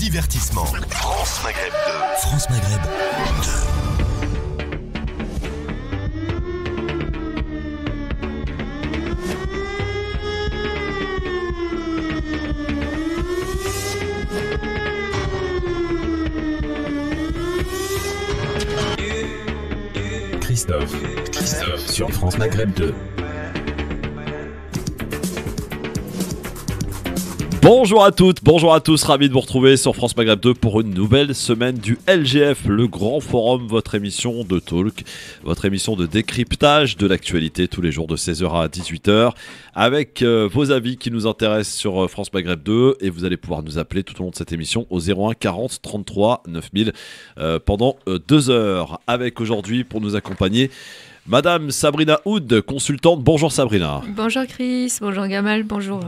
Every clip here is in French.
divertissement. France Maghreb 2. France Maghreb 2. Christophe sur France Maghreb 2. Bonjour à toutes, bonjour à tous, ravi de vous retrouver sur France Maghreb 2 pour une nouvelle semaine du LGF, le grand forum, votre émission de talk, votre émission de décryptage de l'actualité tous les jours de 16h à 18h avec vos avis qui nous intéressent sur France Maghreb 2 et vous allez pouvoir nous appeler tout au long de cette émission au 01 40 33 9000 pendant 2 heures avec aujourd'hui pour nous accompagner Madame Sabrina Oud, consultante. Bonjour Sabrina. Bonjour Chris, bonjour Gamal, bonjour.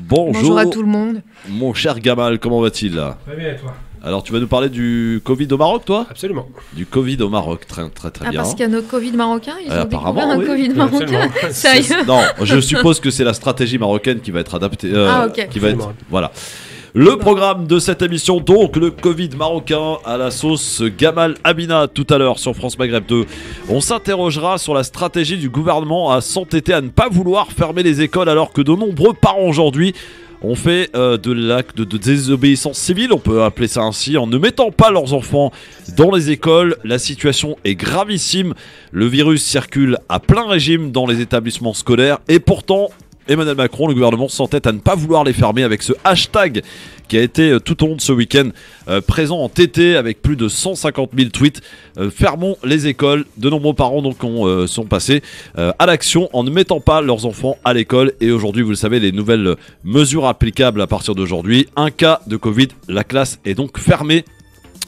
Bonjour à tout le monde. Mon cher Gamal, comment va-t-il là ? Très bien, et toi ? Alors tu vas nous parler du Covid au Maroc, toi ? Absolument. Du Covid au Maroc, très bien. Parce qu'il y a nos Covid marocains, ils ont découvert un oui. Covid marocain. Sérieux ? Non, je suppose que c'est la stratégie marocaine qui va être adaptée. Ok. Qui va être, voilà. Le programme de cette émission, donc le Covid marocain à la sauce Gamal Amina tout à l'heure sur France Maghreb 2. On s'interrogera sur la stratégie du gouvernement à s'entêter à ne pas vouloir fermer les écoles alors que de nombreux parents aujourd'hui ont fait de l'acte de désobéissance civile, on peut appeler ça ainsi, en ne mettant pas leurs enfants dans les écoles. La situation est gravissime, le virus circule à plein régime dans les établissements scolaires et pourtant Emmanuel Macron, le gouvernement s'entête à ne pas vouloir les fermer avec ce hashtag qui a été tout au long de ce week-end présent en TT avec plus de 150 000 tweets. Fermons les écoles. De nombreux parents donc sont passés à l'action en ne mettant pas leurs enfants à l'école. Et aujourd'hui, vous le savez, les nouvelles mesures applicables à partir d'aujourd'hui. Un cas de Covid, la classe est donc fermée.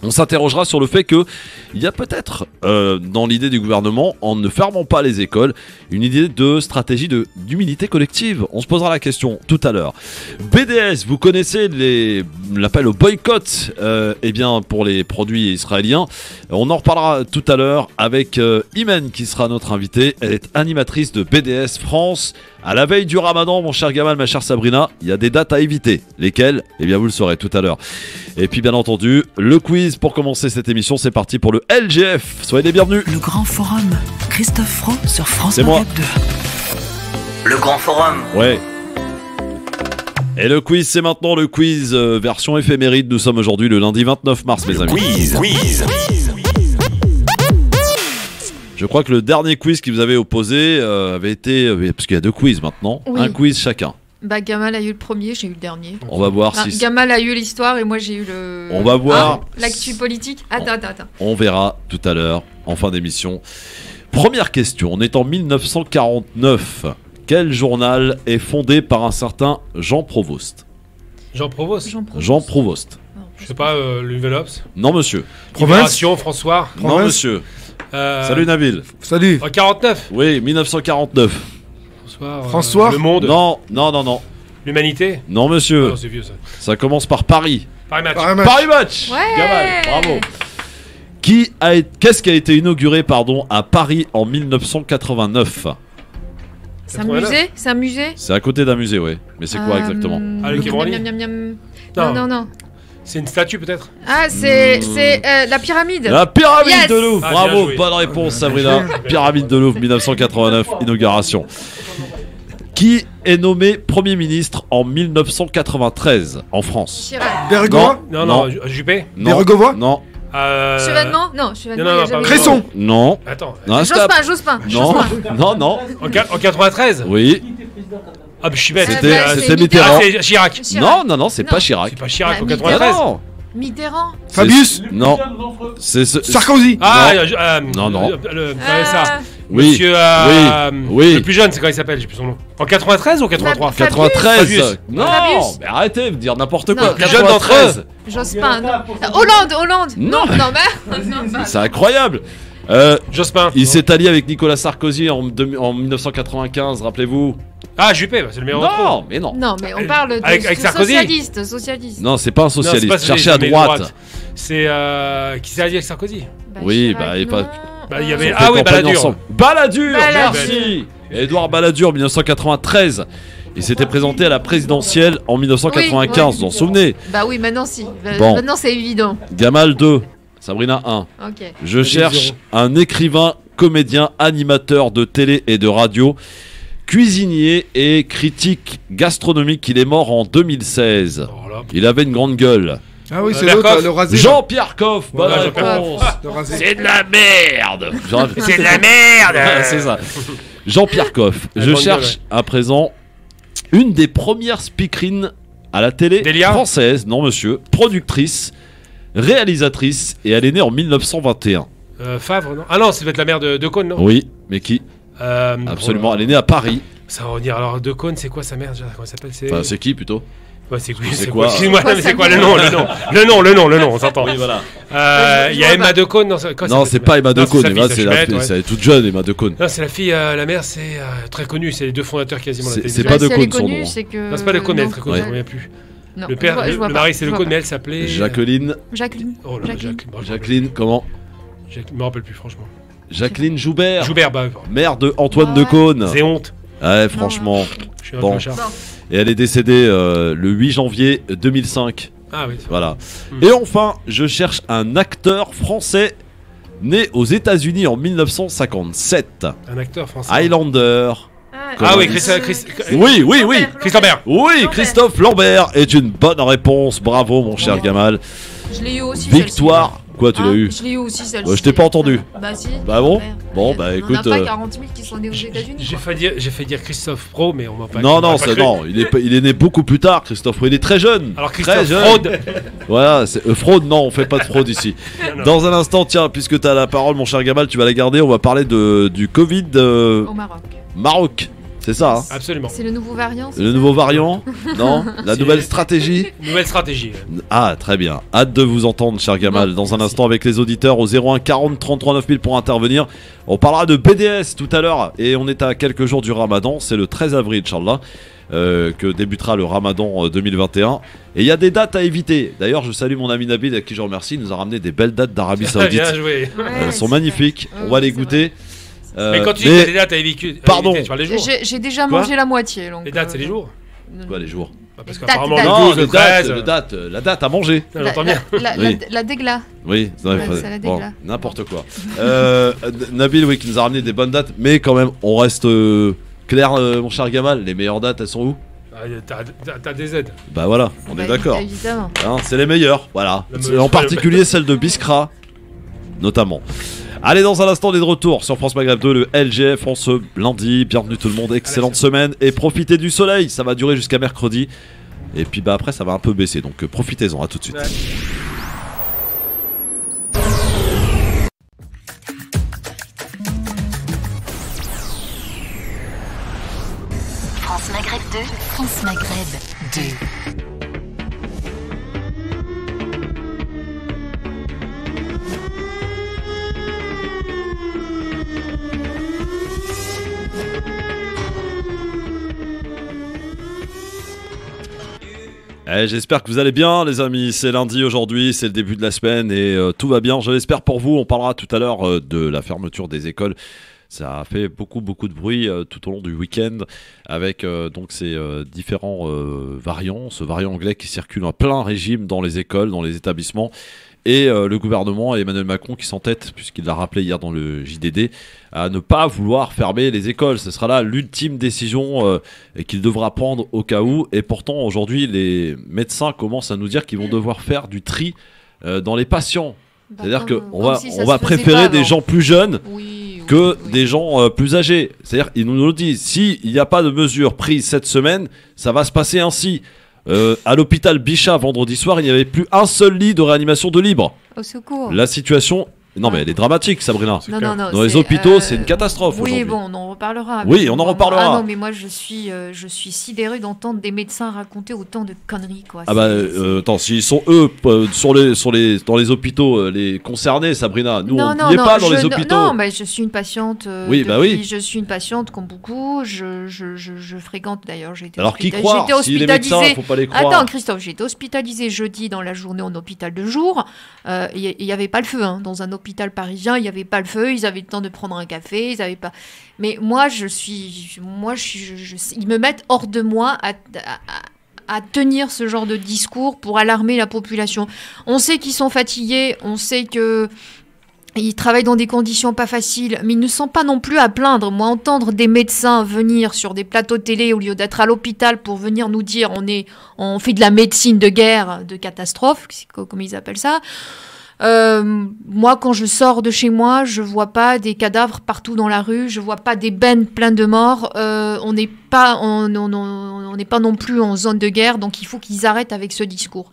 On s'interrogera sur le fait qu'il y a peut-être dans l'idée du gouvernement, en ne fermant pas les écoles, une idée de stratégie d'humilité collective. On se posera la question tout à l'heure. BDS, vous connaissez l'appel au boycott pour les produits israéliens. On en reparlera tout à l'heure avec Imen qui sera notre invitée. Elle est animatrice de BDS France. À la veille du Ramadan, mon cher Gamal, ma chère Sabrina, il y a des dates à éviter. Lesquelles ? Eh bien, vous le saurez tout à l'heure. Et puis, bien entendu, le quiz pour commencer cette émission. C'est parti pour le LGF. Soyez les bienvenus. Le grand forum. Christophe Fro sur France C'est moi. Maghreb 2. Le grand forum. Ouais. Et le quiz, c'est maintenant le quiz version éphéméride. Nous sommes aujourd'hui le lundi 29 mars, mes amis. Quiz. Je crois que le dernier quiz qui vous avait opposé avait été... parce qu'il y a 2 quiz maintenant. Oui. Un quiz chacun. Bah Gamal a eu le premier, j'ai eu le dernier. On va voir si... Gamal a eu l'histoire et moi j'ai eu le... On va voir... l'actu politique. Attends. On verra tout à l'heure, en fin d'émission. Première question, on est en 1949. Quel journal est fondé par un certain Jean Provost ? Jean Provost. Jean Provost. Je sais pas, le Nouvel Obs. Non, monsieur. Libération, François. Non, monsieur. Salut Nabil. Salut. En 49. Oui, 1949. François. Le Monde. Non. L'Humanité. Non, monsieur. Oh, non, c'est vieux ça. Ça commence par Paris. Paris Match. Paris Match. Ouais. Gamal, bravo. Qu'est-ce qui a été inauguré à Paris en 1989 ? C'est un musée ? C'est un musée ? C'est à côté d'un musée, oui. Mais c'est quoi exactement ? Ah, le Quai Branly. Non. C'est une statue peut-être. Ah, c'est la pyramide. La pyramide Yes. de Louvre. Ah, Bravo, bien joué. bonne réponse Sabrina. Pyramide de Louvre, 1989, inauguration. Qui est nommé Premier ministre en 1993 en France ? Chirac. Bérégovoy. Non, Juppé. Non. Bérégovoy. Non. Chevènement ? Non, Non, Chevènement. non, il y a jamais- Cresson. Non. Attends. Non, Jospin. Non. En 93. Oui. Ah, je suis bête. C'était Mitterrand. Ah, c'est Chirac. Non, c'est Non. pas Chirac. C'est pas Chirac en Bah, 93. Non. Mitterrand. Fabius. Non. C'est Sarkozy. Ah, Non. ça. Oui. Monsieur. Oui. Le plus jeune, c'est quand il s'appelle, j'ai plus son nom. En 93 ou 83 Fabius. 93. Fabius. Non. Fabius. Mais arrêtez de dire n'importe Non. quoi. Le jeune d'entre 93. Jospin. Non. Hollande. Non. Non. C'est incroyable. Jospin. Il s'est allié avec Nicolas Sarkozy en 1995, rappelez-vous. Ah, Juppé, c'est le meilleur d'entre eux. Non, mais non. Non, mais on parle de Avec Sarkozy. socialiste. Non, c'est pas un Non, c'est socialiste. pas Cherchez à mais droite. C'est qui s'est allié avec Sarkozy. Oui, Chirac, bah, il est non. pas- Bah, il y avait. Ils ont Ah fait oui, campagne Balladur. ensemble. Balladur, Balladur. merci. Édouard Balladur, 1993. Il s'était présenté à la présidentielle en 1995, Oui, vous en souvenez? Bah oui, maintenant si. Bon. Maintenant c'est évident. Gamal 2, Sabrina 1. Ok. Je cherche un écrivain, comédien, animateur de télé et de radio, cuisinier et critique gastronomique. Il est mort en 2016. Oh là. Il avait une grande gueule. Ah oui, c'est Berkoff. l'autre, le rasé. Jean-Pierre Coff, bonne Voilà, réponse. Le rasé. C'est de la merde. C'est de la merde. C'est ça. Jean-Pierre Coff. La Je grande cherche à présent une des premières speakerines à la télé Delia française, non monsieur, productrice, réalisatrice, et elle est née en 1921. Favre, non? Ah non, c'est peut-être la mère de Cône, non? Oui, mais qui? oh Absolument, là. elle est née à Paris. Ça va revenir. Alors, de Cône, c'est quoi sa mère déjà? Comment elle s'appelle? Enfin, c'est qui plutôt? Ouais, c'est c'est quoi? quoi Excuse-moi, Quoi, mais c'est ça quoi le vient nom? Le nom, on s'entend. Oui, voilà. Il y a Emma de Cône. Non, Non, c'est pas Emma de Cône, Emma, Emma, c'est toute jeune, Emma de Cône. Non, c'est la fille, la mère, c'est très connue, c'est les deux fondateurs quasiment de la C'est télévision. pas de si elle est Cône, son connue, nom. c'est que. Non, c'est pas de Cône, mais elle est Non. très connue, Ouais. je me souviens plus. Non, Le père, je vois le pas, mari, c'est je de vois Cône, pas. mais elle s'appelait. Jacqueline. Jacqueline. Oh là, Jacqueline. Jacqueline, comment? Je me rappelle plus, franchement. Jacqueline Joubert. Joubert, bah, Mère de Antoine Ah de ouais. Cône. c'est honte. Ouais, franchement. Je suis un Bon. peu char. Et elle est décédée le 8 janvier 2005. Ah oui, c'est vrai. Voilà. Et enfin, je cherche un acteur français né aux États-Unis en 1957. Un acteur français. Highlander. Ah oui, Chris- Chris Oui. Lambert. Oui, Christophe Lambert est une bonne réponse. Bravo, mon cher Gamal. Je l'ai eu aussi. Victoire. Quoi, tu l'as eu? Je l'ai eu aussi celle-ci. Ouais, je t'ai pas entendu. Bah si. Bah bon? Merde. Bon, bah, On écoute, en a pas 40 000 qui sont nés aux États-Unis. J'ai fait dire Christophe Pro, mais on m'a pas. Non, on m'a non, pas cru. non, il est né beaucoup plus tard, Christophe. Il est très jeune. Alors très Christophe jeune. Fraude. Voilà, c'est fraude, non, on fait pas de fraude ici. Non. Dans un instant, tiens, puisque tu as la parole, mon cher Gamal, tu vas la garder. On va parler du Covid Au Maroc. Maroc. C'est ça, hein? Absolument. C'est le nouveau variant. c'est Le ça nouveau variant? Non? La C'est- nouvelle stratégie? Nouvelle stratégie. Ah, très bien. Hâte de vous entendre, cher Gamal, dans un instant avec les auditeurs au 01 40 33 9000 pour intervenir. On parlera de BDS tout à l'heure et on est à quelques jours du Ramadan. C'est le 13 avril, Inch'Allah, que débutera le Ramadan 2021. Et il y a des dates à éviter. D'ailleurs, je salue mon ami Nabil, à qui je remercie. Il nous a ramené des belles dates d'Arabie Saoudite. Bien joué. Ouais, Elles sont c'est magnifiques. vrai. On va les c'est goûter. Mais quand tu dis que t'as des dates à éviter, Pardon. tu parles des jours. J'ai déjà Quoi mangé la moitié. Donc, Les dates, c'est les jours. Quoi, les jours? Bah, parce Date, qu'apparemment, date. le Non, 12, le les dates, 13. la date à manger. Non, j'entends bien. Oui. La dégla. Oui, non, Ouais, mais c'est la bon, dégla. n'importe quoi. Nabil, oui, qui nous a ramené des bonnes dates, mais quand même, on reste clair, mon cher Gamal. Les meilleures dates, elles sont où? Ah, T'as des aides. Bah voilà, on Bah, est d'accord. Évidemment. Hein, c'est les meilleures, voilà. Le- En particulier celle de Biskra, notamment. Allez, dans un instant, on est de retour sur France Maghreb 2, le LGF en ce lundi. Bienvenue tout le monde, excellente semaine et profitez du soleil. Ça va durer jusqu'à mercredi. Et puis bah après, ça va un peu baisser, donc profitez-en. À tout de suite. Ouais. France Maghreb 2, France Maghreb 2. J'espère que vous allez bien, les amis. C'est lundi aujourd'hui, c'est le début de la semaine et tout va bien. Je l'espère pour vous. On parlera tout à l'heure de la fermeture des écoles. Ça a fait beaucoup de bruit tout au long du week-end avec donc ces différents variants, ce variant anglais qui circule à plein régime dans les écoles, dans les établissements. Et le gouvernement et Emmanuel Macron qui s'entête, puisqu'il l'a rappelé hier dans le JDD, à ne pas vouloir fermer les écoles. Ce sera là l'ultime décision qu'il devra prendre au cas où. Et pourtant, aujourd'hui, les médecins commencent à nous dire qu'ils vont devoir faire du tri dans les patients. Bah, C'est-à-dire comme- qu'on comme va, si ça on se va faisait préférer pas des avant. gens plus jeunes Oui, que oui. des gens plus âgés. C'est-à-dire, ils nous le disent, s'il n'y a pas de mesures prises cette semaine, ça va se passer ainsi. À l'hôpital Bichat, vendredi soir, il n'y avait plus un seul lit de réanimation de libre. Au secours. La situation... Non mais elle est dramatique, Sabrina. Non, non, non, Dans les c'est, hôpitaux, c'est une catastrophe Oui, aujourd'hui. bon, on en reparlera. Oui, mais on en bon, reparlera. Ah non, mais moi, je suis sidérée d'entendre des médecins raconter autant de conneries, quoi. Ah bah C'est- attends, s'ils sont eux dans les hôpitaux les concernés, Sabrina, nous on non, n'y est non, pas dans les je- hôpitaux. Non, mais je suis une patiente. Oui, bah oui. Je suis une patiente comme beaucoup. Je fréquente d'ailleurs. J'ai été Alors qui hospitalisée- croire? J'étais Si les médecins, hospitalisée- faut pas les croire. Attends, Christophe, j'ai été hospitalisée jeudi dans la journée en hôpital de jour. Il n'y avait pas le feu hein, dans un hôpital l'hôpital parisien, il n'y avait pas le feu, ils avaient le temps de prendre un café, ils avaient pas. Mais moi, ils me mettent hors de moi à tenir ce genre de discours pour alarmer la population. On sait qu'ils sont fatigués, on sait que ils travaillent dans des conditions pas faciles, mais ils ne sont pas non plus à plaindre. Moi, entendre des médecins venir sur des plateaux télé au lieu d'être à l'hôpital pour venir nous dire on fait de la médecine de guerre, de catastrophe, comme ils appellent ça. Moi, quand je sors de chez moi, je vois pas des cadavres partout dans la rue, je vois pas des bennes pleines de morts. On n'est pas non plus en zone de guerre, donc il faut qu'ils arrêtent avec ce discours.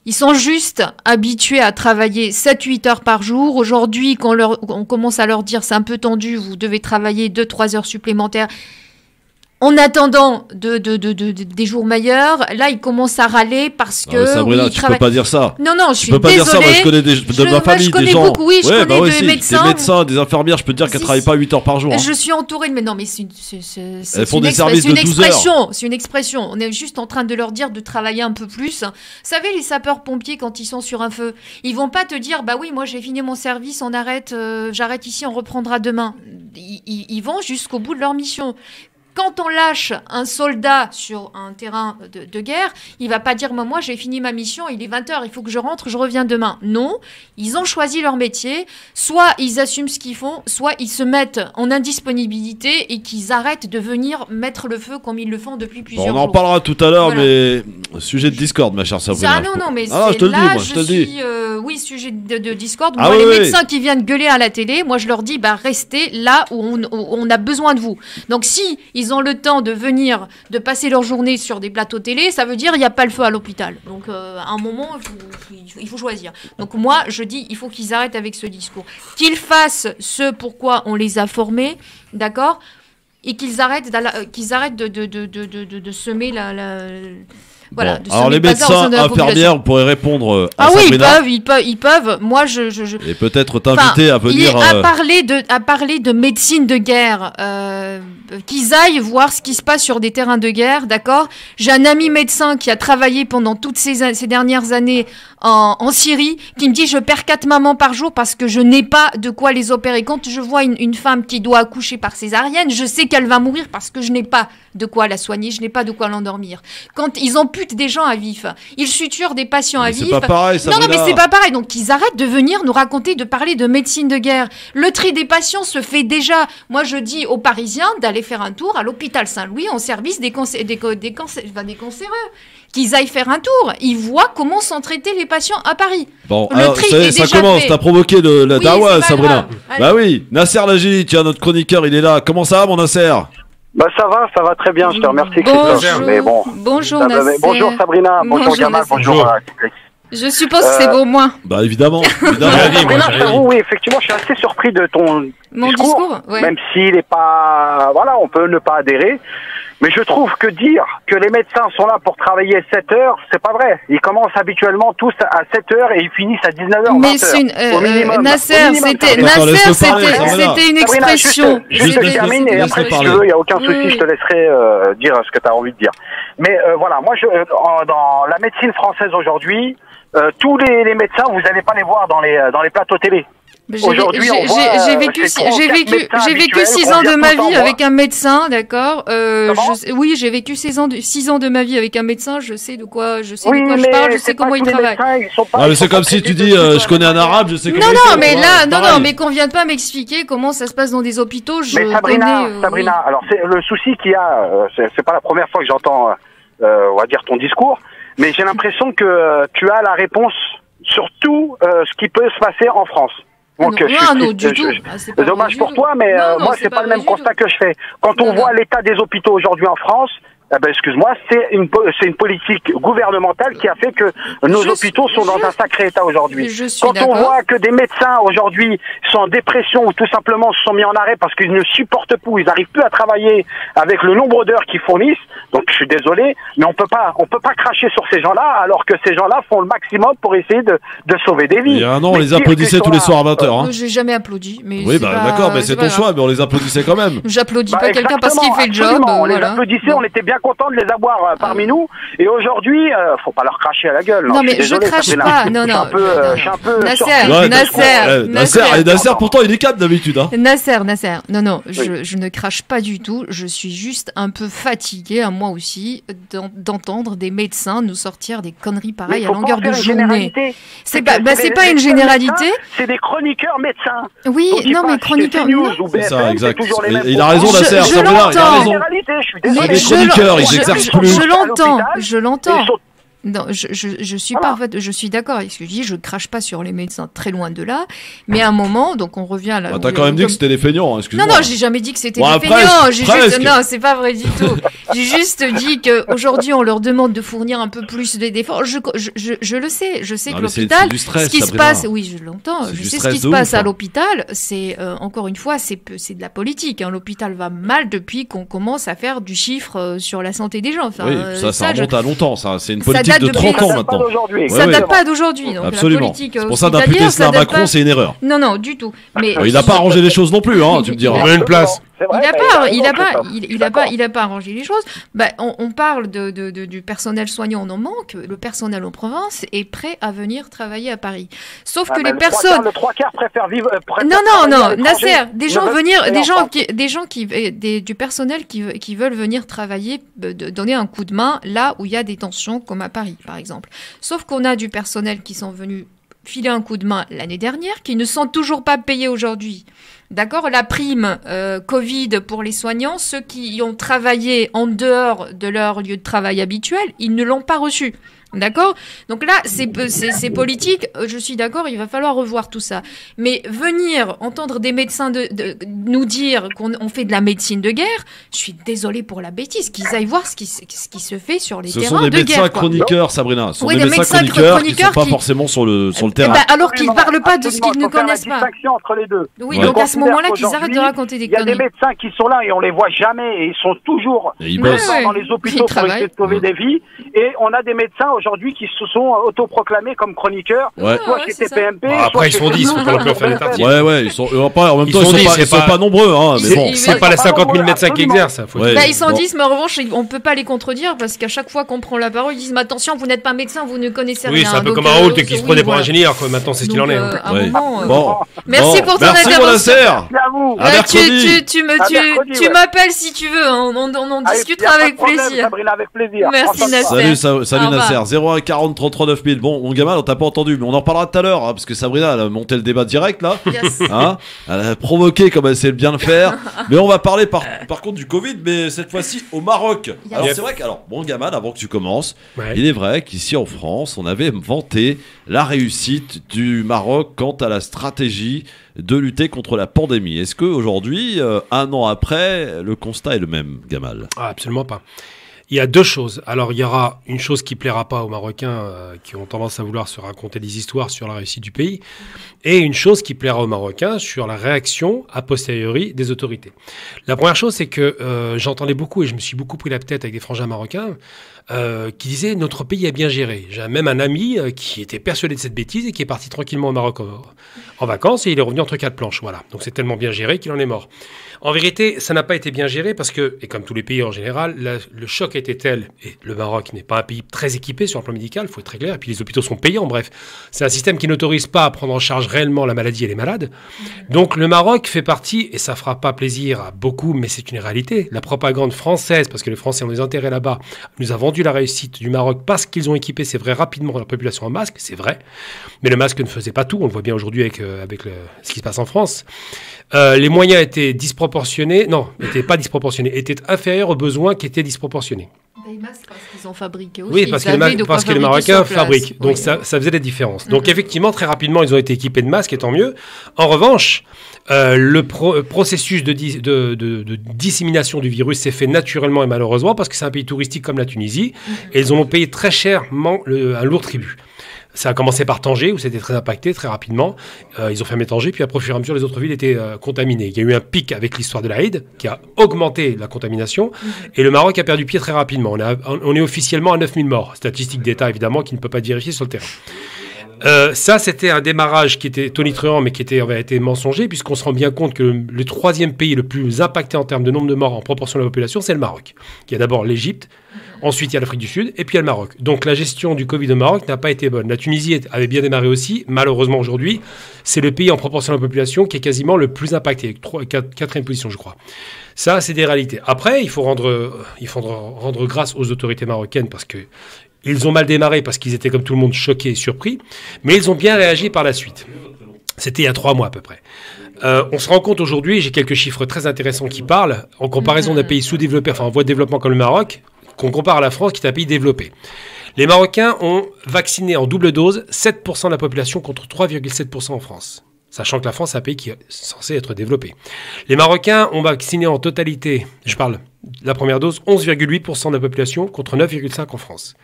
Ils sont juste habitués à travailler 7-8 heures par jour. Aujourd'hui, quand on commence à leur dire c'est un peu tendu, vous devez travailler 2-3 heures supplémentaires. En attendant des jours meilleurs, là, ils commencent à râler parce que... Sabrina, tu peux pas dire ça. Non, je suis désolée. Tu peux pas dire ça, moi je connais de ma famille, des gens... Beaucoup, oui, je connais des médecins. Des médecins, des infirmières, je peux te dire qu'elles travaillent pas 8 heures par jour. Je suis entourée de... Mais non, mais c'est elles font des services de 12 heures. C'est une expression. On est juste en train de leur dire de travailler un peu plus. Vous savez, les sapeurs-pompiers, quand ils sont sur un feu, ils vont pas te dire, bah oui, moi j'ai fini mon service, on arrête, j'arrête ici, on reprendra demain. Ils vont jusqu'au bout de leur mission. Quand on lâche un soldat sur un terrain de guerre, il va pas dire moi j'ai fini ma mission, il est 20h, il faut que je rentre, je reviens demain. Non, ils ont choisi leur métier, soit ils assument ce qu'ils font, soit ils se mettent en indisponibilité et qu'ils arrêtent de venir mettre le feu comme ils le font depuis plusieurs jours. On en parlera tout à l'heure, mais sujet de Discord, ma chère Sabrina. Non, mais je te le dis, moi, je te le dis. Oui, sujet de Discord. Moi, les médecins qui viennent gueuler à la télé, moi je leur dis, restez là où on a besoin de vous. Donc si ils ont le temps de venir, de passer leur journée sur des plateaux télé, ça veut dire il n'y a pas le feu à l'hôpital. Donc à un moment, il faut choisir. Donc moi, je dis, il faut qu'ils arrêtent avec ce discours. Qu'ils fassent ce pourquoi on les a formés, d'accord ? Et qu'ils arrêtent de semer voilà, bon, alors les médecins, infirmières, vous pourrez répondre à Sabrina. Ils peuvent. Moi, et peut-être t'inviter à venir... À parler de médecine de guerre, qu'ils aillent voir ce qui se passe sur des terrains de guerre, d'accord ? J'ai un ami médecin qui a travaillé pendant toutes ces dernières années en Syrie, qui me dit je perds 4 mamans par jour parce que je n'ai pas de quoi les opérer. Quand je vois une femme qui doit accoucher par césarienne, je sais qu'elle va mourir parce que je n'ai pas de quoi la soigner, je n'ai pas de quoi l'endormir. Quand ils amputent des gens à vif, ils suturent des patients à vif. C'est pas pareil, non, mais c'est pas pareil. Donc ils arrêtent de venir nous raconter, de parler de médecine de guerre. Le tri des patients se fait déjà. Moi, je dis aux Parisiens d'aller faire un tour à l'hôpital Saint-Louis en service des cancéreux. Qu'ils aillent faire un tour. Ils voient comment sont traités les patients à Paris. Bon, alors, ça commence. T'as provoqué la dawa, Sabrina. Bah oui, Nasser Lagili, tiens, notre chroniqueur, il est là. Comment ça va, mon Nasser ? Ça va très bien, je te remercie, Christophe. Mais bon. Bonjour, Nasser. Bonjour, Sabrina. Bonjour, Gamal. Bonjour. Je suppose que c'est pour moi. Bah évidemment. Oui, effectivement, je suis assez surpris de ton discours. Ouais. Même s'il n'est pas... Voilà, on peut ne pas adhérer. Mais je trouve que dire que les médecins sont là pour travailler 7 heures, c'est pas vrai. Ils commencent habituellement tous à 7 heures et ils finissent à 19 heures. Mais c'est Nasser, c'était une expression. Juste je termine et après, si tu veux, il n'y a aucun souci, je te laisserai dire ce que tu as envie de dire. Mais voilà, moi, dans la médecine française aujourd'hui, tous les médecins, vous n'allez pas les voir dans les plateaux télé. Aujourd'hui, j'ai vécu 6 ans de ma vie avec un médecin, d'accord. Oui, j'ai vécu 6 ans de ma vie avec un médecin. Je sais de quoi je parle, je sais comment il travaille. Mais c'est comme si tu dis, je connais un arabe, je sais comment. Non, mais qu'on vienne pas m'expliquer comment ça se passe dans des hôpitaux. Mais Sabrina, alors c'est le souci qu'il y a. C'est pas la première fois que j'entends, on va dire ton discours, mais j'ai l'impression que tu as la réponse sur tout ce qui peut se passer en France. Donc, dommage pour toi, mais moi, c'est pas le même constat que je fais. Quand on voit l'état des hôpitaux aujourd'hui en France, excuse-moi, c'est une politique gouvernementale qui a fait que nos hôpitaux sont dans un sacré état aujourd'hui. Quand on voit que des médecins aujourd'hui sont en dépression ou tout simplement se sont mis en arrêt parce qu'ils ne supportent plus, ils n'arrivent plus à travailler avec le nombre d'heures qu'ils fournissent. Donc je suis désolé, mais on peut pas cracher sur ces gens-là alors que ces gens-là font le maximum pour essayer de sauver des vies. Il y a un an, on les applaudissait tous les soirs à 20h. J'ai jamais applaudi, mais oui, d'accord, mais c'est ton choix, mais on les applaudissait quand même. J'applaudis pas quelqu'un parce qu'il fait le job. On les applaudissait, on était bien bien content de les avoir parmi nous. Et aujourd'hui, faut pas leur cracher à la gueule. Non, mais je désolé, crache Sabrina. pas. Non, non. Je suis un peu Nasser, surpris. Ouais, Nasser, pourtant il est calme d'habitude. Hein. Nasser, non, non, je ne crache pas du tout. Je suis juste un peu fatiguée, à moi aussi, d'entendre des médecins nous sortir des conneries pareilles à longueur de journée. C'est pas une généralité. C'est des chroniqueurs médecins. Oui, non, mais chroniqueurs. C'est ça, exact. Il a raison, raison, Nasser. Je l'entends. Mais les chroniqueurs, ils exercent plus. Je l'entends. Non, je suis parfaite, je suis d'accord avec ce que je dis, je crache pas sur les médecins, très loin de là, mais à un moment, donc on revient à la... T'as quand même dit que c'était des feignants, hein, excuse-moi. Non, j'ai jamais dit que c'était des feignants, non, c'est pas vrai du tout. J'ai juste dit qu'aujourd'hui, on leur demande de fournir un peu plus d'efforts. Je le sais, je sais que l'hôpital, ce qui se passe, oui, je l'entends, je sais ce qui se passe à l'hôpital, c'est, encore une fois, c'est de la politique, hein. L'hôpital va mal depuis qu'on commence à faire du chiffre sur la santé des gens. Enfin, oui, ça remonte à longtemps, ça, c'est une politique de 30 ans maintenant. Ça date pas d'aujourd'hui. Donc absolument. La politique, c'est pour ça d'imputer cela à Macron, c'est une erreur. Non, non, du tout. Mais il n'a pas arrangé les choses non plus, hein, tu me diras. On a une place. Il a pas arrangé les choses. Bah, on parle du personnel soignant, on en manque. Le personnel en province est prêt à venir travailler à Paris. Sauf que les personnes. Le 3/4 préfèrent vivre. Non, Nasser, du personnel qui veulent venir travailler, donner un coup de main là où il y a des tensions, comme à Paris, par exemple. Sauf qu'on a du personnel qui sont venus filer un coup de main l'année dernière, qui ne sont toujours pas payés aujourd'hui. D'accord, la prime Covid pour les soignants, ceux qui y ont travaillé en dehors de leur lieu de travail habituel, ils ne l'ont pas reçu. D'accord ? Donc là, c'est politique, je suis d'accord, il va falloir revoir tout ça. Mais venir entendre des médecins nous dire qu'on fait de la médecine de guerre, je suis désolée pour la bêtise, qu'ils aillent voir ce qui se fait sur les terrains de guerre. Ce sont des médecins chroniqueurs, Sabrina. Ce sont des médecins chroniqueurs qui ne sont pas forcément sur le terrain. Alors qu'ils ne parlent pas de ce qu'ils ne connaissent pas. Entre les deux. Oui, donc à ce moment-là, qu'ils arrêtent de raconter des conneries. Il y a des médecins qui sont là et on les voit jamais et ils sont toujours dans les hôpitaux pour essayer de sauver des vies. Et on a des médecins aujourd'hui qui se sont autoproclamés comme chroniqueurs, soit chez TPMP. Après, ils sont 10, faut pas non plus en faire des tartines. Ouais, ils sont en même temps, ils sont pas nombreux, hein. Mais bon, c'est pas les 50 000 médecins qui exercent. Ils sont 10, mais en revanche, on peut pas les contredire parce qu'à chaque fois qu'on prend la parole, ils disent mais attention, vous n'êtes pas médecin, vous ne connaissez rien. Oui, c'est un peu comme un Raoult qui se prenait pour ingénieur, quoi. Maintenant, c'est ce qu'il en est. Merci pour ton intervention. Merci, tu m'appelles si tu veux, on en discutera avec plaisir. Merci Nasser. Salut Nasser. 01 40 33 9000. Bon, mon gamin, on t'a pas entendu, mais on en parlera tout à l'heure, hein, parce que Sabrina, elle a monté le débat direct là. Yes. Hein, elle a provoqué comme elle sait bien le faire. Mais on va parler par contre du Covid, mais cette fois-ci au Maroc. Yes. Alors c'est vrai que, bon gamin, avant que tu commences, il est vrai qu'ici en France, on avait vanté la réussite du Maroc quant à la stratégie de lutter contre la pandémie. Est-ce qu'aujourd'hui, un an après, le constat est le même, Gamal ? Absolument pas. Il y a deux choses. Alors, il y aura une chose qui plaira pas aux Marocains qui ont tendance à vouloir se raconter des histoires sur la réussite du pays, et une chose qui plaira aux Marocains sur la réaction a posteriori des autorités. La première chose, c'est que j'entendais beaucoup, et je me suis beaucoup pris la tête avec des frangins marocains, qui disaient « notre pays est bien géré ». J'ai même un ami qui était persuadé de cette bêtise et qui est parti tranquillement au Maroc en vacances, et il est revenu entre quatre planches. Voilà. Donc c'est tellement bien géré qu'il en est mort. En vérité, ça n'a pas été bien géré parce que, et comme tous les pays en général, le choc a été tel, et le Maroc n'est pas un pays très équipé sur le plan médical, il faut être très clair, et puis les hôpitaux sont payants, bref. C'est un système qui n'autorise pas à prendre en charge réellement la maladie et les malades. Donc le Maroc fait partie, et ça fera pas plaisir à beaucoup, mais c'est une réalité, la propagande française, parce que les Français ont des intérêts là-bas, nous a vendu la réussite du Maroc parce qu'ils ont équipé, c'est vrai, rapidement la population en masque, c'est vrai, mais le masque ne faisait pas tout, on le voit bien aujourd'hui avec ce qui se passe en France. Les moyens étaient disproportionnés, n'étaient pas disproportionnés, étaient inférieurs aux besoins qui étaient disproportionnés. Des masques parce qu'ils ont fabriqué aussi. Oui, parce que les Marocains fabriquent, donc ça faisait la différence. Donc effectivement, très rapidement, ils ont été équipés de masques, et tant mieux. En revanche, le processus de dissémination du virus s'est fait naturellement et malheureusement parce que c'est un pays touristique comme la Tunisie, et ils ont payé très chèrement un lourd tribut. Ça a commencé par Tanger, où c'était très impacté, très rapidement. Ils ont fermé Tanger, puis après, au fur et à mesure, les autres villes étaient contaminées. Il y a eu un pic avec l'histoire de l'Aïd, qui a augmenté la contamination, et le Maroc a perdu pied très rapidement. On est officiellement à 9000 morts. Statistique d'État, évidemment, qui ne peut pas vérifier sur le terrain. Ça, c'était un démarrage qui était tonitruant, mais qui avait été mensonger, puisqu'on se rend bien compte que le troisième pays le plus impacté en termes de nombre de morts en proportion de la population, c'est le Maroc. Il y a d'abord l'Égypte, ensuite il y a l'Afrique du Sud, et puis il y a le Maroc. Donc la gestion du Covid au Maroc n'a pas été bonne. La Tunisie avait bien démarré aussi. Malheureusement, aujourd'hui, c'est le pays en proportion de la population qui est quasiment le plus impacté, avec quatrième position, je crois. Ça, c'est des réalités. Après, il faut rendre grâce aux autorités marocaines, parce que ils ont mal démarré parce qu'ils étaient comme tout le monde choqués et surpris, mais ils ont bien réagi par la suite. C'était il y a 3 mois à peu près. On se rend compte aujourd'hui, j'ai quelques chiffres très intéressants qui parlent, en comparaison d'un pays sous-développé, enfin en voie de développement comme le Maroc, qu'on compare à la France qui est un pays développé. Les Marocains ont vacciné en double dose 7% de la population contre 3,7% en France. Sachant que la France est un pays qui est censé être développé. Les Marocains ont vacciné en totalité, je parle la première dose, 11,8% de la population contre 9,5% en France.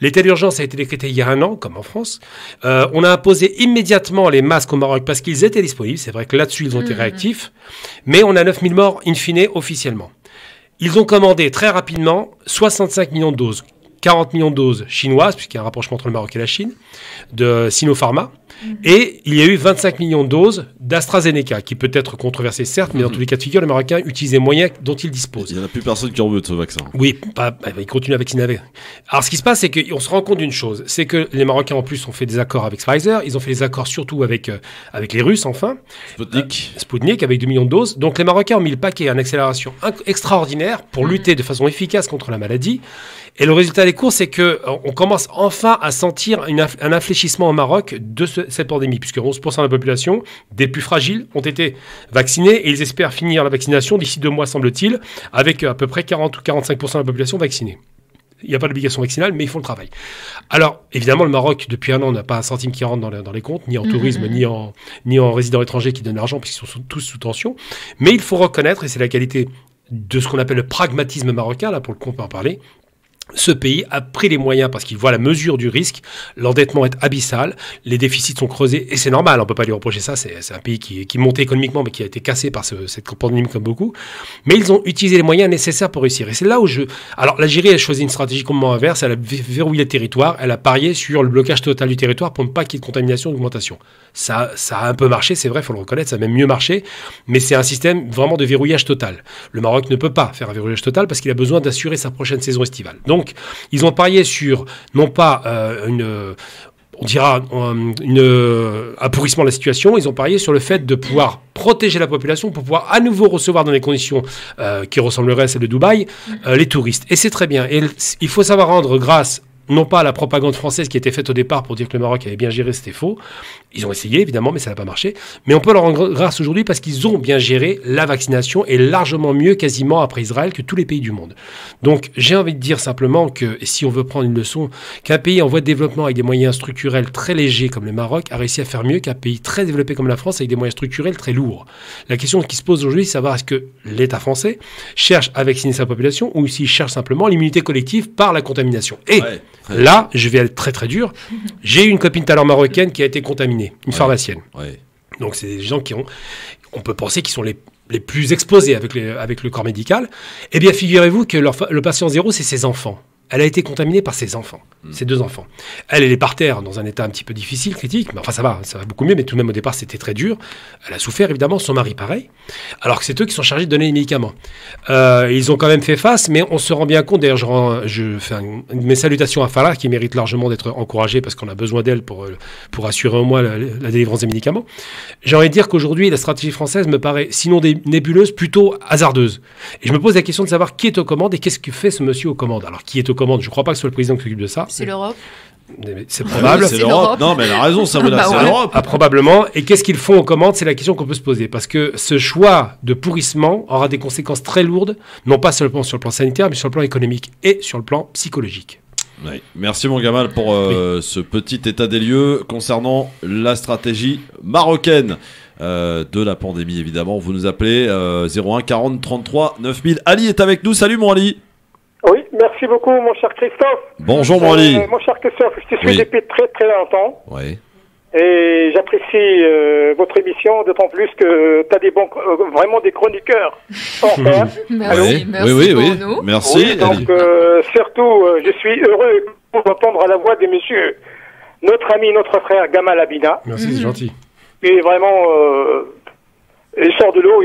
L'état d'urgence a été décrété il y a 1 an, comme en France. On a imposé immédiatement les masques au Maroc parce qu'ils étaient disponibles. C'est vrai que là-dessus, ils ont été réactifs. Mais on a 9 000 morts in fine officiellement. Ils ont commandé très rapidement 65 millions de doses. 40 millions de doses chinoises, puisqu'il y a un rapprochement entre le Maroc et la Chine, de Sinopharma. Et il y a eu 25 millions de doses d'AstraZeneca, qui peut être controversé certes, mais dans tous les cas de figure, les Marocains utilisent les moyens dont ils disposent. Il n'y en a plus personne qui en veut de ce vaccin. Oui, ils continuent à vacciner avec. Alors ce qui se passe, c'est qu'on se rend compte d'une chose, c'est que les Marocains en plus ont fait des accords avec Pfizer, ils ont fait des accords surtout avec les Russes enfin. Sputnik avec 2 millions de doses. Donc les Marocains ont mis le paquet en accélération extraordinaire pour lutter de façon efficace contre la maladie. Et le résultat des courses, c'est qu'on commence enfin à sentir un infléchissement au Maroc de cette pandémie, puisque 11% de la population, des plus fragiles, ont été vaccinés et ils espèrent finir la vaccination d'ici 2 mois, semble-t-il, avec à peu près 40 ou 45% de la population vaccinée. Il n'y a pas d'obligation vaccinale, mais ils font le travail. Alors, évidemment, le Maroc, depuis 1 an, n'a pas un centime qui rentre dans les comptes, ni en tourisme, ni en résidents étrangers qui donnent l'argent, puisqu'ils sont tous sous tension. Mais il faut reconnaître, et c'est la qualité de ce qu'on appelle le pragmatisme marocain, là, pour le coup, on peut en parler, ce pays a pris les moyens parce qu'il voit la mesure du risque. L'endettement est abyssal, les déficits sont creusés et c'est normal, on ne peut pas lui reprocher ça. C'est un pays qui montait économiquement mais qui a été cassé par cette pandémie comme beaucoup. Mais ils ont utilisé les moyens nécessaires pour réussir. Et c'est là où Alors l'Algérie a choisi une stratégie complètement inverse, elle a verrouillé le territoire, elle a parié sur le blocage total du territoire pour ne pas qu'il y ait de contamination, d'augmentation. Ça a un peu marché, c'est vrai, il faut le reconnaître, ça a même mieux marché, mais c'est un système vraiment de verrouillage total. Le Maroc ne peut pas faire un verrouillage total parce qu'il a besoin d'assurer sa prochaine saison estivale. Donc, ils ont parié sur, non pas un pourrissement de la situation, ils ont parié sur le fait de pouvoir protéger la population pour pouvoir à nouveau recevoir dans des conditions qui ressembleraient à celles de Dubaï, les touristes. Et c'est très bien. Et il faut savoir rendre grâce non pas à la propagande française qui était faite au départ pour dire que le Maroc avait bien géré, c'était faux. Ils ont essayé, évidemment, mais ça n'a pas marché. Mais on peut leur rendre grâce aujourd'hui parce qu'ils ont bien géré la vaccination et largement mieux, quasiment après Israël, que tous les pays du monde. Donc, j'ai envie de dire simplement que, et si on veut prendre une leçon, qu'un pays en voie de développement avec des moyens structurels très légers comme le Maroc a réussi à faire mieux qu'un pays très développé comme la France avec des moyens structurels très lourds. La question qui se pose aujourd'hui, c'est savoir est-ce que l'État français cherche à vacciner sa population ou s'il cherche simplement l'immunité collective par la contamination. Et là, je vais être très très dur. J'ai une copine tout à l'heure marocaine qui a été contaminée, une pharmacienne. Donc c'est des gens on peut penser qu'ils sont les plus exposés avec le corps médical. Eh bien, figurez-vous que le patient zéro, c'est ses enfants. Elle a été contaminée par ses enfants, ses 2 enfants. Elle est par terre dans un état un petit peu difficile, critique, mais enfin ça va beaucoup mieux, mais tout de même au départ c'était très dur. Elle a souffert évidemment, son mari pareil, alors que c'est eux qui sont chargés de donner les médicaments. Ils ont quand même fait face, mais on se rend bien compte, d'ailleurs je fais mes salutations à Farah qui mérite largement d'être encouragée parce qu'on a besoin d'elle pour assurer au moins la délivrance des médicaments. J'ai envie de dire qu'aujourd'hui la stratégie française me paraît sinon nébuleuse, plutôt hasardeuse. Et je me pose la question de savoir qui est aux commandes et qu'est-ce que fait ce monsieur aux commandes. Alors qui est aux commandes? Je ne crois pas que ce soit le président qui s'occupe de ça. C'est l'Europe. C'est probable. C'est l'Europe. Non, mais elle a raison, Sabrina, c'est l'Europe. Ah, probablement. Et qu'est-ce qu'ils font aux commandes? C'est la question qu'on peut se poser. Parce que ce choix de pourrissement aura des conséquences très lourdes, non pas seulement sur le plan sanitaire, mais sur le plan économique et sur le plan psychologique. Oui. Merci mon Gamal pour ce petit état des lieux concernant la stratégie marocaine de la pandémie, évidemment. Vous nous appelez 01 40 33 9000. Ali est avec nous. Salut mon Ali. Oui, merci beaucoup, mon cher Christophe. Bonjour, mon Ali. Mon cher Christophe, je te suis depuis très très longtemps. Oui. Et j'apprécie votre émission, d'autant plus que tu as vraiment des chroniqueurs. Merci, oui. Merci. Oui, donc, surtout, je suis heureux d'entendre la voix des messieurs. notre ami, notre frère Gamal Abina. Merci, c'est gentil. Il est vraiment... il sort de l'eau.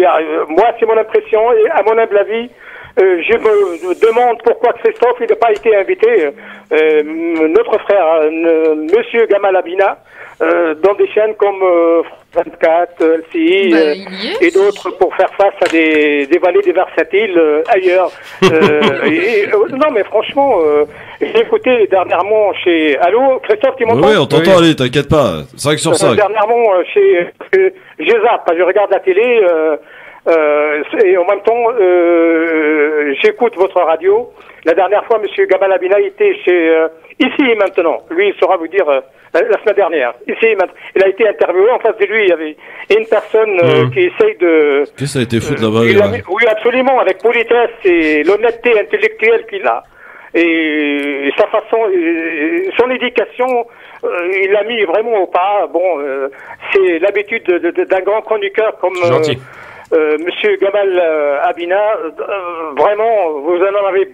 Moi, c'est mon impression, et à mon humble avis, je me demande pourquoi Christophe n'a pas été invité, notre frère, Monsieur Gamal Abina, dans des chaînes comme 24, LCI et d'autres pour faire face à des vallées des versatiles ailleurs. Non, mais franchement, j'ai écouté dernièrement chez... Allô, Christophe, tu m'entends? Oui, on t'entend, allez, t'inquiète pas. 5 sur 5. Dernièrement, chez GESAP, je regarde la télé et en même temps, j'écoute votre radio. La dernière fois, M. Gamal Abina était chez... ici maintenant, lui, il saura vous dire... la semaine dernière, ici maintenant, il a été interviewé. En face de lui, il y avait une personne qui essaye de... Qu'est-ce que ça a été foutre là-bas? Oui, absolument, avec politesse et l'honnêteté intellectuelle qu'il a. Et sa façon, son éducation, il l'a mis vraiment au pas. Bon, c'est l'habitude d'un grand chroniqueur comme Monsieur Gamal Abina. Vraiment, vous en avez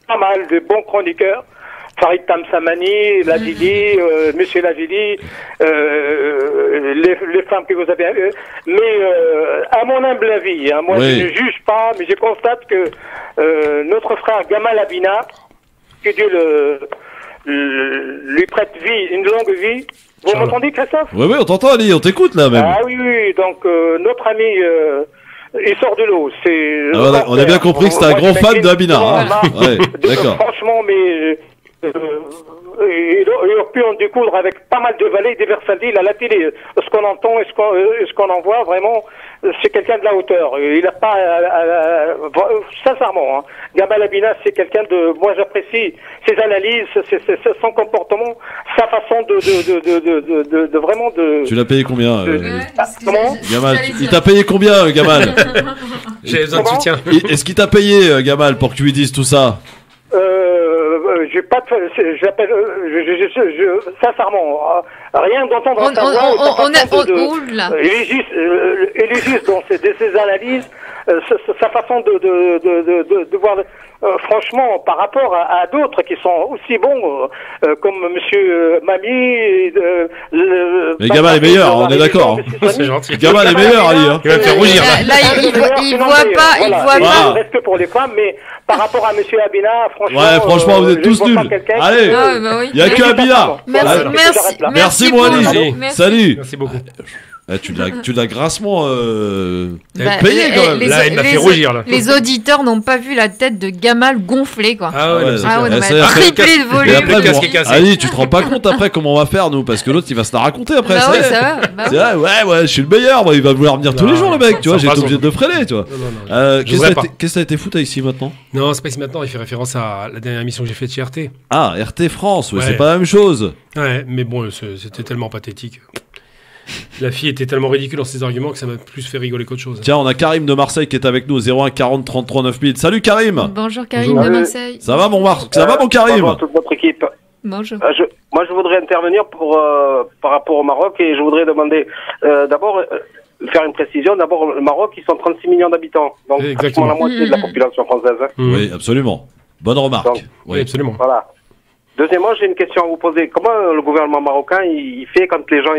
pas mal de bons chroniqueurs. Farid Tamsamani, Ladili, Monsieur Ladili, les femmes que vous avez. Mais à mon humble avis, hein, moi je ne juge pas, mais je constate que notre frère Gamal Abina, que Dieu lui prête vie, une longue vie. Vous m'entendez, Christophe? Oui, on t'entend, Ali, on t'écoute là même. Ah oui, donc notre ami... il sort de l'eau. On a bien compris que c'était un grand fan d'Abina. Hein. Ouais, d'accord. Franchement, mais il aurait pu en découdre avec pas mal de vallées, des versatiles à la télé. Ce qu'on entend et ce qu'on en voit, vraiment, c'est quelqu'un de la hauteur. Il n'a pas... sincèrement, hein, Gamal Abina, c'est quelqu'un de... Moi, j'apprécie ses analyses, son comportement, sa façon de vraiment de... Tu l'as payé combien Comment Gamal, il t'a payé combien, Gamal? J'ai besoin de soutien. Est-ce qu'il t'a payé, Gamal, pour que tu lui dises tout ça? J'ai pas de... J'appelle... sincèrement, rien d'entendre sa voix, élégiste dans ses analyses, sa façon de voir... franchement, par rapport à d'autres qui sont aussi bons, comme Monsieur Mami... mais Gamal est meilleur, on est d'accord. C'est gentil. Gamal est meilleur, Ali. Hein. Il va me faire rougir. Là, il voit pas. Respect pour les femmes, mais par rapport à Monsieur Abina, franchement... Ouais, franchement, vous êtes tous nuls. Allez, il n'y a que Abina. Merci, moi, Ali. Salut. Merci beaucoup. Tu l'as grassement payé quand même. Là, il m'a fait rougir. Là. Les auditeurs n'ont pas vu la tête de Gamal gonflée, quoi. Ah ouais, triplé de volume. Et après, Ali, tu te rends pas compte après comment on va faire, nous, parce que l'autre, il va se la raconter après. Bah ouais, ça va. C'est vrai, ouais, je suis le meilleur. Moi, il va vouloir venir tous les jours, le mec. Tu vois, j'ai été obligé de le freiner, tu vois. Qu'est-ce que ça a été foutu ici maintenant? Non, c'est pas ici maintenant. Il fait référence à la dernière émission que j'ai faite chez RT. Ah, RT France, c'est pas la même chose. Ouais, mais bon, c'était tellement pathétique. La fille était tellement ridicule dans ses arguments que ça m'a plus fait rigoler qu'autre chose. Tiens, on a Karim de Marseille qui est avec nous, 01 40 33 9000. Salut Karim. Bonjour Karim de Marseille. Ça va mon Karim? Bonjour toute votre équipe. Bonjour. Moi je voudrais intervenir par rapport au Maroc et je voudrais demander d'abord faire une précision. D'abord, le Maroc, ils sont 36 millions d'habitants, donc pratiquement la moitié de la population française. Hein. Oui, absolument. Bonne remarque. Donc, oui, absolument. Voilà. Deuxièmement, j'ai une question à vous poser. Comment le gouvernement marocain il fait quand les gens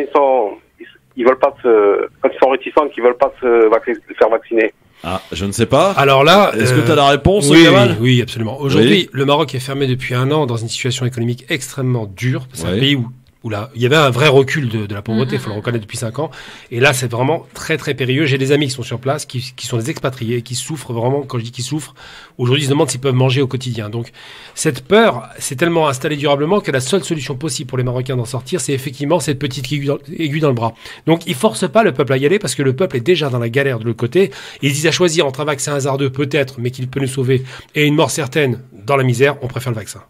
ils veulent pas quand ils sont réticents, qu'ils veulent pas se faire vacciner? Ah, je ne sais pas. Alors là, est-ce que tu as la réponse, Gamal? Oui, absolument. Aujourd'hui, le Maroc est fermé depuis 1 an dans une situation économique extrêmement dure. C'est un pays où là, il y avait un vrai recul de la pauvreté, il faut le reconnaître, depuis 5 ans. Et là, c'est vraiment très, très périlleux. J'ai des amis qui sont sur place, qui sont des expatriés, qui souffrent vraiment. Quand je dis qu'ils souffrent, aujourd'hui, ils se demandent s'ils peuvent manger au quotidien. Donc, cette peur s'est tellement installée durablement que la seule solution possible pour les Marocains d'en sortir, c'est effectivement cette petite aiguille dans le bras. Donc, ils forcent pas le peuple à y aller parce que le peuple est déjà dans la galère de l'autre côté. Ils disent à choisir entre un vaccin hasardeux, peut-être, mais qui peut nous sauver, et une mort certaine dans la misère, on préfère le vaccin.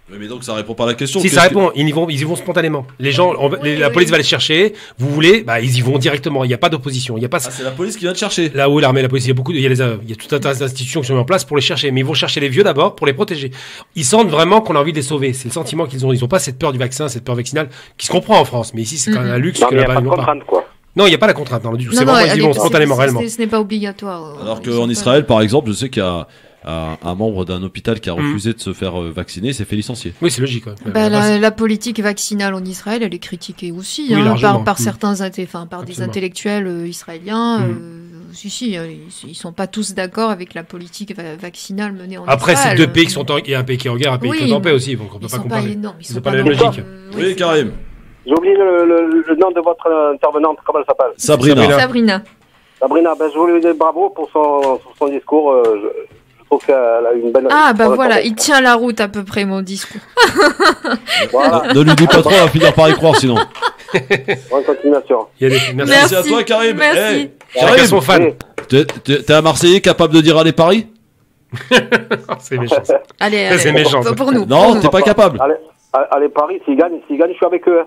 Mais donc ça répond pas à la question. Si ça répond, ils y vont spontanément. Les gens, la police va les chercher. Vous voulez, ils y vont directement. Il n'y a pas d'opposition. Il y a pas. Ah, c'est la police qui va te chercher. Là où l'armée, la police, il y a tout un tas d'institutions qui sont mises en place pour les chercher. Mais ils vont chercher les vieux d'abord pour les protéger. Ils sentent vraiment qu'on a envie de les sauver. C'est le sentiment qu'ils ont. Ils n'ont pas cette peur du vaccin, cette peur vaccinale qui se comprend en France. Mais ici, c'est quand même un luxe que là-bas ils n'ont pas. Non, il n'y a pas la contrainte. Non, du tout. C'est vraiment ils y vont spontanément, réellement. Ce n'est pas obligatoire. Alors qu'en Israël, par exemple, je sais qu'il y a un membre d'un hôpital qui a refusé de se faire vacciner, s'est fait licencier. Oui, c'est logique. Ouais. Bah, la politique vaccinale en Israël, elle est critiquée aussi Oui, par certains des intellectuels israéliens. Si, ils sont pas tous d'accord avec la politique vaccinale menée en Israël. Après, c'est deux pays qui sont il y a un pays qui est en guerre, un pays qui est en paix aussi, donc on peut pas comparer. Ils sont pas la même logique. Oui, Karim. J'ai oublié le nom de votre intervenante, comment elle s'appelle? Sabrina. Sabrina, je voulais lui dire bravo pour son discours. Je trouve qu'elle a une belle... Ah, bah voilà, il tient la route à peu près, mon discours. Voilà. Ne lui dis pas trop, on va finir par y croire sinon. Bonne continuation. Merci à toi, Karim. Merci. Karim, son fan. T'es un Marseillais capable de dire allez Paris? C'est méchant. Allez, c'est méchant. Pour nous. Non, t'es pas capable. Allez, Paris, s'ils gagnent, je suis avec eux.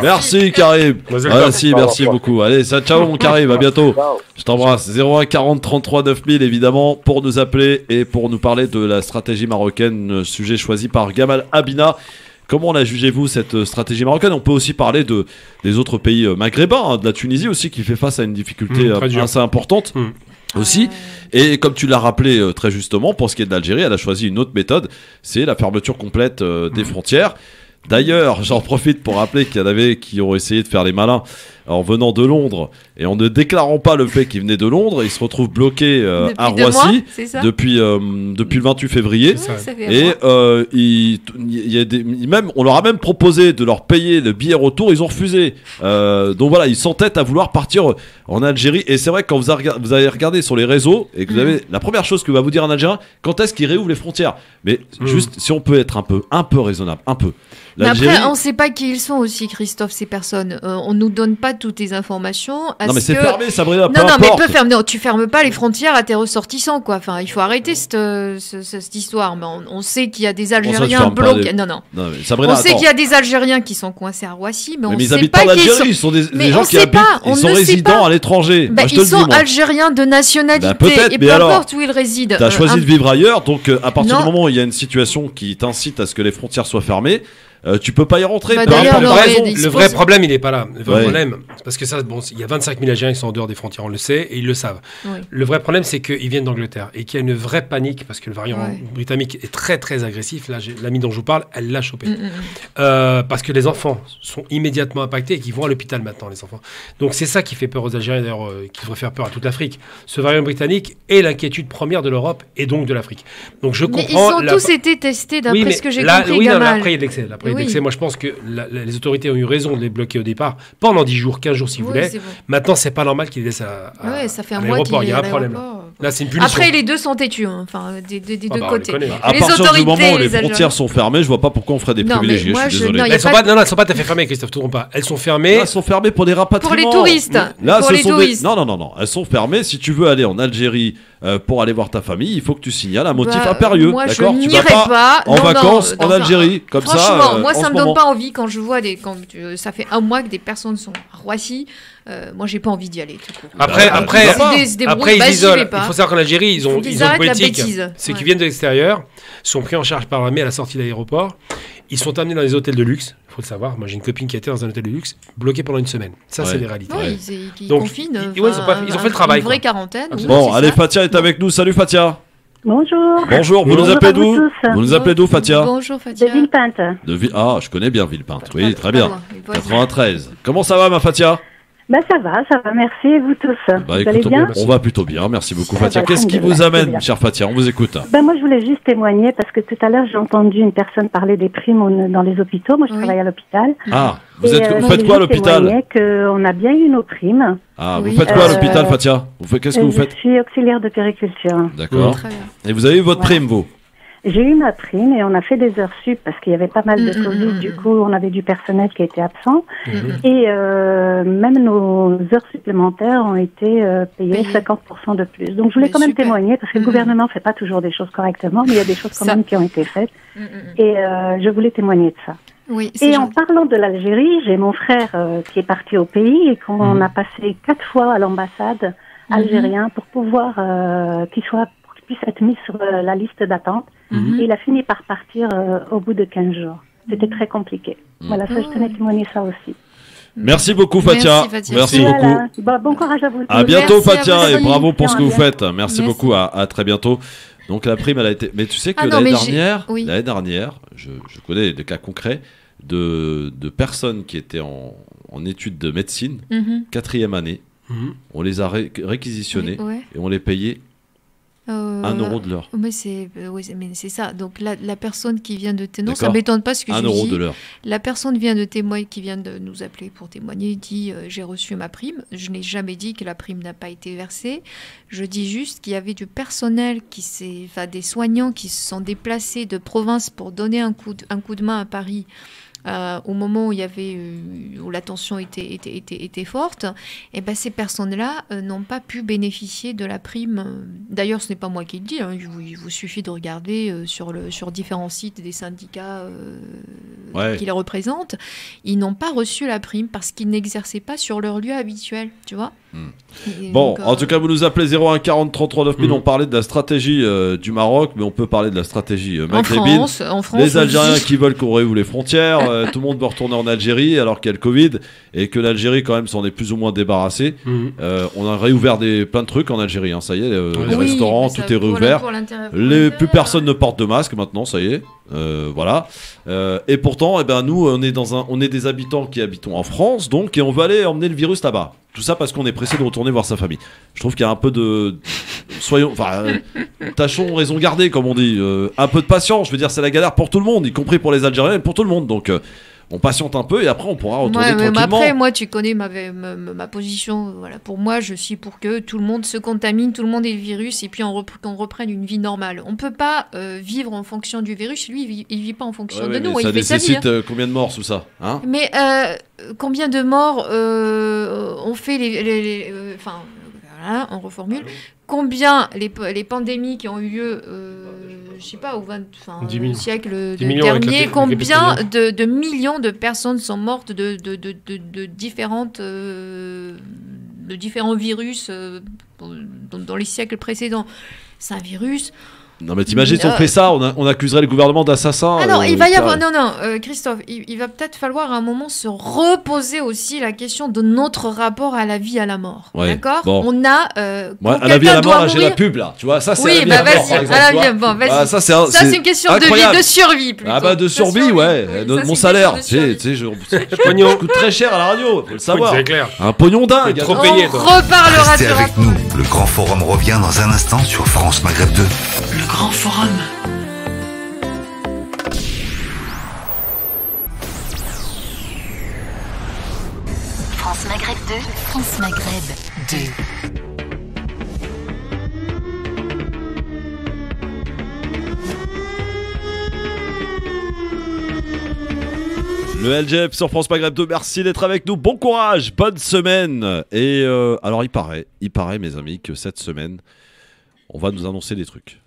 Merci Karim. Merci beaucoup. Allez, ciao mon Karim, à bientôt. Ciao. Je t'embrasse. 01 40 33 9000 évidemment pour nous appeler et pour nous parler de la stratégie marocaine, sujet choisi par Gamal Abina. Comment la jugez-vous cette stratégie marocaine? On peut aussi parler des autres pays maghrébins, de la Tunisie aussi qui fait face à une difficulté assez importante. Aussi, et comme tu l'as rappelé très justement, pour ce qui est de l'Algérie, elle a choisi une autre méthode, c'est la fermeture complète des frontières. D'ailleurs, j'en profite pour rappeler qu'il y en avait qui ont essayé de faire les malins en venant de Londres et en ne déclarant pas le fait qu'ils venaient de Londres. Ils se retrouvent bloqués à Roissy depuis le 28 février. Et on leur a même proposé de leur payer le billet retour. Ils ont refusé. Donc voilà, ils s'entêtent à vouloir partir en Algérie. Et c'est vrai que quand vous avez regardé sur les réseaux et que vous avez la première chose que va vous dire un Algérien, quand est-ce qu'ils réouvrent les frontières? Mais juste, si on peut être un peu raisonnable, un peu. Mais après, on ne sait pas qui ils sont aussi, Christophe, ces personnes. On nous donne pas toutes les informations. Non, mais c'est fermé, Sabrina. Non, mais tu fermes pas les frontières à tes ressortissants, quoi. Enfin, il faut arrêter cette histoire. Mais on sait qu'il y a des Algériens bloqués. Non, mais Sabrina, on sait qu'il y a des Algériens qui sont coincés à Roissy, mais on ne sait pas qui ils sont. Ils sont des gens qui habitent. Ils sont résidents à l'étranger. Ils sont Algériens de nationalité. Et peu importe où ils résident. Tu as choisi de vivre ailleurs, donc à partir du moment où il y a une situation qui t'incite à ce que les frontières soient fermées, tu peux pas y rentrer. Le vrai problème, il n'est pas là. Le vrai problème, parce que ça, il y a 25 000 Algériens qui sont en dehors des frontières, on le sait, et ils le savent. Oui. Le vrai problème, c'est qu'ils viennent d'Angleterre et qu'il y a une vraie panique, parce que le variant britannique est très très agressif. Là, l'amie dont je vous parle, elle l'a chopé. Parce que les enfants sont immédiatement impactés et qu'ils vont à l'hôpital maintenant, les enfants. Donc c'est ça qui fait peur aux Algériens, d'ailleurs, qui devrait faire peur à toute l'Afrique. Ce variant britannique est l'inquiétude première de l'Europe et donc de l'Afrique. Donc je comprends. Mais ils ont tous été testés d'après ce que j'ai compris. Après, il y a de l'excès. Moi, je pense que les autorités ont eu raison de les bloquer au départ pendant 10 jours, 15 jours si vous voulez. Bon. Maintenant, c'est pas normal qu'ils les laissent ça fait un l'aéroport. Il y a un problème. Là, c'est une punition. Après, les deux sont têtus, des deux côtés. À partir du moment où les frontières sont fermées, je vois pas pourquoi on ferait des privilégiés. Je suis désolé. Elles sont pas tout à fait fermées, Christophe. Tourne pas. Elles sont fermées. Elles sont fermées pour des rapatriements. Pour les touristes. Non. Elles sont fermées. Si tu veux aller en Algérie pour aller voir ta famille, il faut que tu signales un motif impérieux. D'accord. Tu vas pas en vacances en Algérie comme ça. Franchement, moi, ça me donne pas envie quand je vois ça fait un mois que des personnes sont à Roissy. Moi, j'ai pas envie d'y aller. Après, ils isolent. Il faut savoir qu'en Algérie, ils ont une politique. Ceux qui viennent de l'extérieur sont pris en charge par l'armée à la sortie de l'aéroport. Ils sont amenés dans des hôtels de luxe. Il faut le savoir. Moi, j'ai une copine qui a été dans un hôtel de luxe, bloquée pendant une semaine. Ça, c'est les réalités. Ils confinent. Ils ont fait le travail. Une vraie quarantaine. Bon, allez, Fatia est avec nous. Salut, Fatia. Bonjour. Vous nous appelez d'où? Vous nous appelez d'où, Fatia? Bonjour, Fatia. De Villepinte. Ah, je connais bien Villepinte. Oui, très bien. 93. Comment ça va, ma Fatia? Ça va, merci. Et vous tous? Vous allez bien? On va plutôt bien. Merci beaucoup, Fatia. Qu'est-ce qui vous amène, chère Fatia? On vous écoute. Moi, je voulais juste témoigner parce que tout à l'heure, j'ai entendu une personne parler des primes dans les hôpitaux. Moi, je travaille à l'hôpital. Ah, vous faites quoi à l'hôpital? On a bien eu nos primes. Ah, vous faites quoi à l'hôpital, Fatia? Qu'est-ce que vous faites? Je suis auxiliaire de puériculture. D'accord. Et vous avez eu votre prime, vous? J'ai eu ma prime et on a fait des heures sup parce qu'il y avait pas mal de Covid. Du coup, on avait du personnel qui était absent. Et même nos heures supplémentaires ont été payées 50% de plus. Donc, je voulais quand même témoigner parce que le gouvernement fait pas toujours des choses correctement, mais il y a des choses quand même qui ont été faites. Et je voulais témoigner de ça. Oui, et en parlant de l'Algérie, j'ai mon frère qui est parti au pays et qu'on a passé 4 fois à l'ambassade algérienne pour pouvoir qu'il puisse être mis sur la liste d'attente. Et il a fini par partir au bout de 15 jours. C'était très compliqué. Voilà, ça, je tenais à témoigner ça aussi. Merci beaucoup, Fatia. Merci beaucoup. Voilà. Bah, bon courage à vous. À bientôt, Merci à Fatia, vous. et bravo pour ce que vous Merci. faites. Merci beaucoup, à très bientôt. Donc la prime, elle a été. Mais tu sais que Ah non, l'année mais dernière, oui. je connais des cas concrets de personnes qui étaient en études de médecine, 4e année. On les a réquisitionnés Ouais. et on les payait 1 euro de l'heure. Mais c'est ça. Donc la personne qui vient de témoigner, non, ça D'accord. m'étonne pas ce que 1 je euro dis. de l'heure. La personne vient de témoigner, qui vient de nous appeler pour témoigner, dit j'ai reçu ma prime. Je n'ai jamais dit que la prime n'a pas été versée. Je dis juste qu'il y avait du personnel des soignants qui se sont déplacés de province pour donner un coup de main à Paris. Au moment où la tension était forte, et ben ces personnes-là n'ont pas pu bénéficier de la prime. D'ailleurs, ce n'est pas moi qui le dis. Hein, il vous suffit de regarder sur différents sites des syndicats qui les représentent. Ils n'ont pas reçu la prime parce qu'ils n'exerçaient pas sur leur lieu habituel. Tu vois. Bon, en tout cas, vous nous appelez 01 40 33 9000. On parlait de la stratégie du Maroc, mais on peut parler de la stratégie maghrébine. En France, les Algériens qui veulent qu'on réouvre les frontières, tout le monde veut retourner en Algérie alors qu'il y a le Covid et que l'Algérie quand même s'en est plus ou moins débarrassée. On a réouvert plein de trucs en Algérie, hein, ça y est, les restaurants, tout est réouvert. Plus personne ne porte de masque maintenant, ça y est. Voilà. Et pourtant, nous, on est des habitants qui habitons en France, donc, et on veut aller emmener le virus là-bas. Tout ça parce qu'on est pressé de retourner voir sa famille. Je trouve qu'il y a un peu de... tâchons raison garder, comme on dit. Un peu de patience, je veux dire, c'est la galère pour tout le monde, y compris pour les Algériens et pour tout le monde. Donc, on patiente un peu et après, on pourra retourner tranquillement. Après, moi, tu connais ma position. Voilà. Pour moi, je suis pour que tout le monde se contamine, tout le monde ait le virus et puis qu'on reprenne une vie normale. On ne peut pas vivre en fonction du virus. Lui, il ne vit pas en fonction de nous. Ça il fait sa vie, nécessite combien de morts, tout ça, hein? Mais combien de morts on fait voilà, on reformule. Combien les pandémies qui ont eu lieu, je sais pas, au siècle dernier, combien de millions de personnes sont mortes de différents virus dans les siècles précédents. C'est un virus. Non mais t'imagines si on fait ça, on accuserait le gouvernement d'assassin. Alors il va y avoir... Non, Christophe, il va peut-être falloir à un moment se reposer aussi la question de notre rapport à la vie et à la mort. Ouais, d'accord. Bon. On a... Moi, à la vie et à la mort, j'ai la pub là. Tu vois, ça c'est oui, à la vie et à la mort, par exemple, à la vie, bon, vas-y. Ah, ça c'est une question de vie, de survie plutôt. Ah bah de survie, ouais. Mon salaire, tu sais, je coûte très cher à la radio, faut le savoir. C'est clair. Un pognon dingue. Trop payé, toi. On reparlera Restez de avec nous. Le Grand Forum revient dans un instant sur France Maghreb 2. Le Grand Forum. France Maghreb 2. France Maghreb 2. Le LGF sur France Maghreb 2, merci d'être avec nous, bon courage, bonne semaine. Et alors il paraît mes amis que cette semaine, on va nous annoncer des trucs.